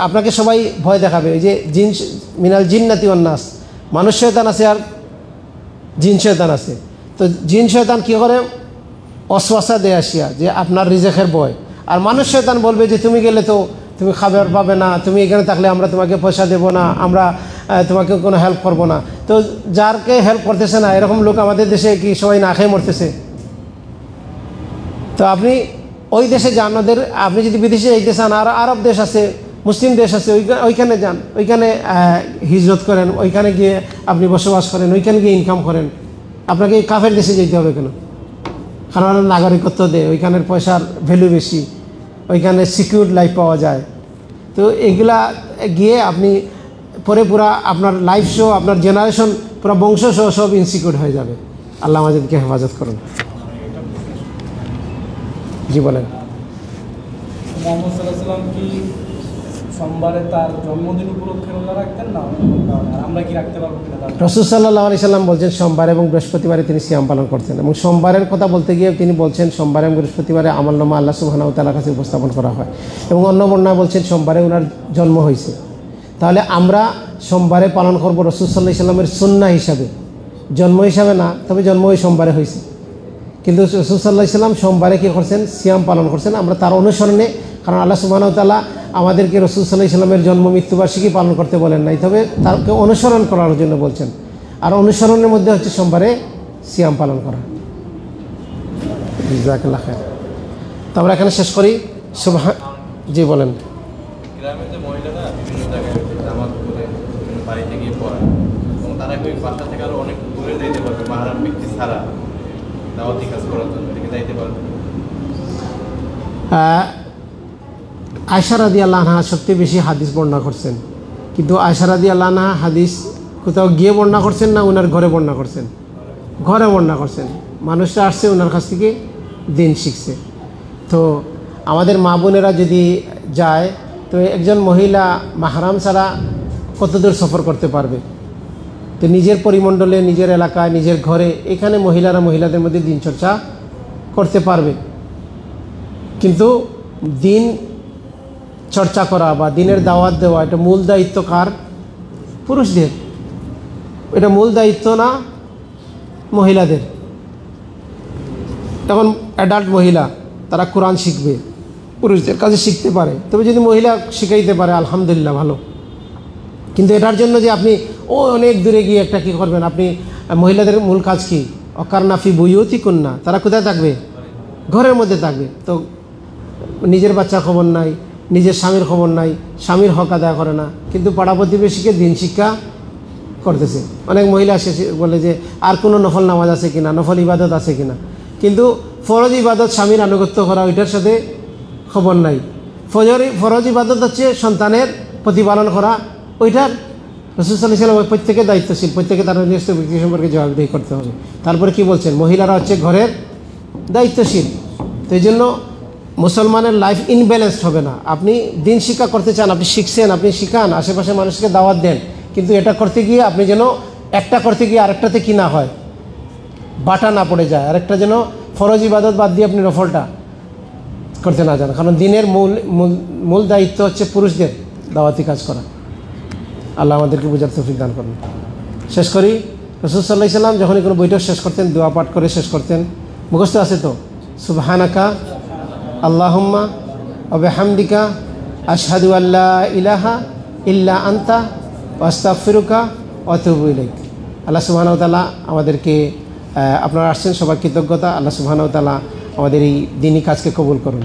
S1: আপনাকে সবাই ভয় দেখাবে। এই যে মিনাল জিন্নাতি ওয়ান নাস, মানুষ শয়তান আছে আর জিন শয়তান আছে। তো জিন শয়তান কী করে? অশ্বাসা দেয় আসিয়া যে আপনার রিজেকের ভয়। আর মানুষ শয়তান বলবে যে তুমি গেলে তো তুমি খাবার পাবে না, তুমি এখানে থাকলে আমরা তোমাকে পয়সা দেবো না, আমরা তোমাকে কোনো হেল্প করবো না। তো যারকে হেল্প করতেছে না, এরকম লোক আমাদের দেশে কি সবাই না খেয়ে মরতেছে? তো আপনি ওই দেশে যান, আপনি যদি বিদেশে যেতে চান, আর আরব দেশ আছে, মুসলিম দেশ আছে, ওইখানে যান, ওইখানে হিজরত করেন, ওইখানে গিয়ে আপনি বসবাস করেন, ওইখানে গিয়ে ইনকাম করেন। আপনাকে কাফের দেশে যেতে হবে কেন? কারণ নাগরিকত্ব দেয়, ওইখানের পয়সার ভ্যালু বেশি, ওইখানে সিকিউর লাইফ পাওয়া যায়। তো এগুলা গিয়ে আপনি পরে পুরা আপনার লাইফ সহ, আপনার জেনারেশন, পুরো বংশ সহ সব ইনসিকিউর হয়ে যাবে। আল্লাহ আমাদেরকে হেফাজত করুন। জি বলেন।
S3: মুহাম্মদ সাল্লাল্লাহু আলাইহি ওয়াসাল্লাম কি সোমবারে তার জন্মদিন উপলক্ষে রোজা রাখতেন না? আর আমরা কি রাখতে পারবো কিনা?
S1: রাসূল সাল্লাল্লাহু আলাইহি সাল্লাম বলছেন সোমবার এবং বৃহস্পতিবারে তিনি সিয়াম পালন করতেন। এবং সোমবারের কথা বলতে গিয়ে তিনি বলছেন সোমবার এবং বৃহস্পতিবারে আমলনামা আল্লাহ সুবহানাহু ওয়া তাআলার কাছে উপস্থাপন করা হয়। এবং অন্য বর্ণনায় বলছেন সোমবারে ওনার জন্ম হয়েছে। তাহলে আমরা সোমবারে পালন করবো রাসূল সাল্লাল্লাহু আলাইহি সাল্লামের সুন্নাহ হিসাবে, জন্ম হিসাবে না, তবে জন্ম ওই সোমবারে হয়েছে। কিন্তু রাসূল সাল্লাল্লাহু আলাইহি সাল্লাম সোমবারে কী করছেন? সিয়াম পালন করছেন। আমরা তার অনুসরণে, কারণ আল্লাহ সুবহানাহু ওয়া তাআলা আমাদেরকে রাসূল সাল্লাল্লাহু আলাইহি সাল্লামের জন্ম মৃত্যুবার্ষিকী পালন করতে বলেন নাই, তবে তাকে অনুসরণ করার জন্য বলছেন। আর অনুসরণের মধ্যে হচ্ছে সোমবারে সিয়াম পালন করা। জাযাকাল্লাহ খায়র। তো আমরা এখানে শেষ করি। জি বলেন।
S4: গ্রামের যে মহিলারা বিভিন্ন জায়গায় জামাত করে বাড়িতে গিয়ে পড়ায়, এবং তারা ওই বাসা থেকে আরও অনেক দূরে যেতে পারবে মাহরাম ব্যক্তি ছাড়া দাওয়াতি কাজ করার জন্য, এদিকে যাইতে পারবে।
S1: আয়েশা রাদিয়াল্লাহু আনহা সবচেয়ে বেশি হাদিস বর্ণনা করছেন, কিন্তু আয়েশা রাদিয়াল্লাহু আনহা হাদিস কোথাও গিয়ে বর্ণনা করছেন না, ওনার ঘরে বর্ণনা করছেন? ঘরে বর্ণনা করছেন। মানুষরা আসছে ওনার কাছ থেকে দিন শিখছে। তো আমাদের মা বোনেরা যদি যায়, তো একজন মহিলা মাহরাম ছাড়া কতদূর সফর করতে পারবে? তো নিজের পরিমণ্ডলে, নিজের এলাকায়, নিজের ঘরে, এখানে মহিলারা মহিলাদের মধ্যে দিন চর্চা করতে পারবে। কিন্তু দিন চর্চা করা বা দিনের দাওয়াত দেওয়া, এটা মূল দায়িত্ব কার? পুরুষদের। এটা মূল দায়িত্ব না মহিলাদের। এখন অ্যাডাল্ট মহিলা তারা কোরআন শিখবে, পুরুষদের কাছে শিখতে পারে, তবে যদি মহিলা শিখাইতে পারে আলহামদুলিল্লাহ ভালো। কিন্তু এটার জন্য যে আপনি অনেক দূরে গিয়ে একটা কী করবেন, আপনি মহিলাদের মূল কাজ কি? অকারনাফি বুয়ুতি কন্যা, তারা কোথায় থাকবে? ঘরের মধ্যে থাকবে। তো নিজের বাচ্চার খবর নাই, নিজের স্বামীর খবর নাই, স্বামীর হক আদায় করে না, কিন্তু পাড়া প্রতিবেশীকে দিন শিক্ষা করতেছে। অনেক মহিলা সে বলে যে আর কোনো নফল নামাজ আছে কিনা, নফল ইবাদত আছে কিনা, কিন্তু ফরজ ইবাদত স্বামীর আনুগত্য করা ওইটার সাথে খবর নাই। ফরজ ইবাদত হচ্ছে সন্তানের প্রতিপালন করা, ওইটার রাসূল সাল্লাল্লাহু আলাইহি ওয়াসাল্লাম প্রত্যেকে দায়িত্বশীল, প্রত্যেকে তার নিজস্ব ব্যক্তি সম্পর্কে জবাবদিহি করতে হবে। তারপরে কি বলছেন? মহিলারা হচ্ছে ঘরের দায়িত্বশীল। তো এই জন্য মুসলমানের লাইফ ইনব্যালেন্সড হবে না। আপনি দিন শিক্ষা করতে চান, আপনি শিখছেন, আপনি শিখান, আশেপাশে মানুষকে দাওয়াত দেন, কিন্তু এটা করতে গিয়ে আপনি যেন একটা করতে গিয়ে আরেকটাতে কি না হয়, বাটা না পড়ে যায়, আরেকটা যেন ফরজ ইবাদত বাদ দিয়ে আপনি নফলটা করতে না যান। কারণ দিনের মূল দায়িত্ব হচ্ছে পুরুষদের দাওয়াতি কাজ করা। আল্লাহ আমাদেরকে বুঝার তৌফিক দান করুন। শেষ করি। রাসূল সাল্লাল্লাহু আলাইহি ওয়াসাল্লাম যখনই কোনো বৈঠক শেষ করতেন দোয়া পাঠ করে শেষ করতেন। মুখস্থ আছে তো? সুবহানাকা আল্লাহুম্মা ওয়া বিহামদিকা আশহাদু আল্লা ইলাহা ইল্লা আনতা ওয়া আস্তাগফিরুকা ওয়া আতুবু ইলাইক। আল্লাহ সুবহানাহু ওয়া তাআলা আমাদেরকে, আপনারা আসছেন সবার কৃতজ্ঞতা। আল্লাহ সুবহানাহু ওয়া তাআলা আমাদের এই দিনী কাজকে কবুল করুন।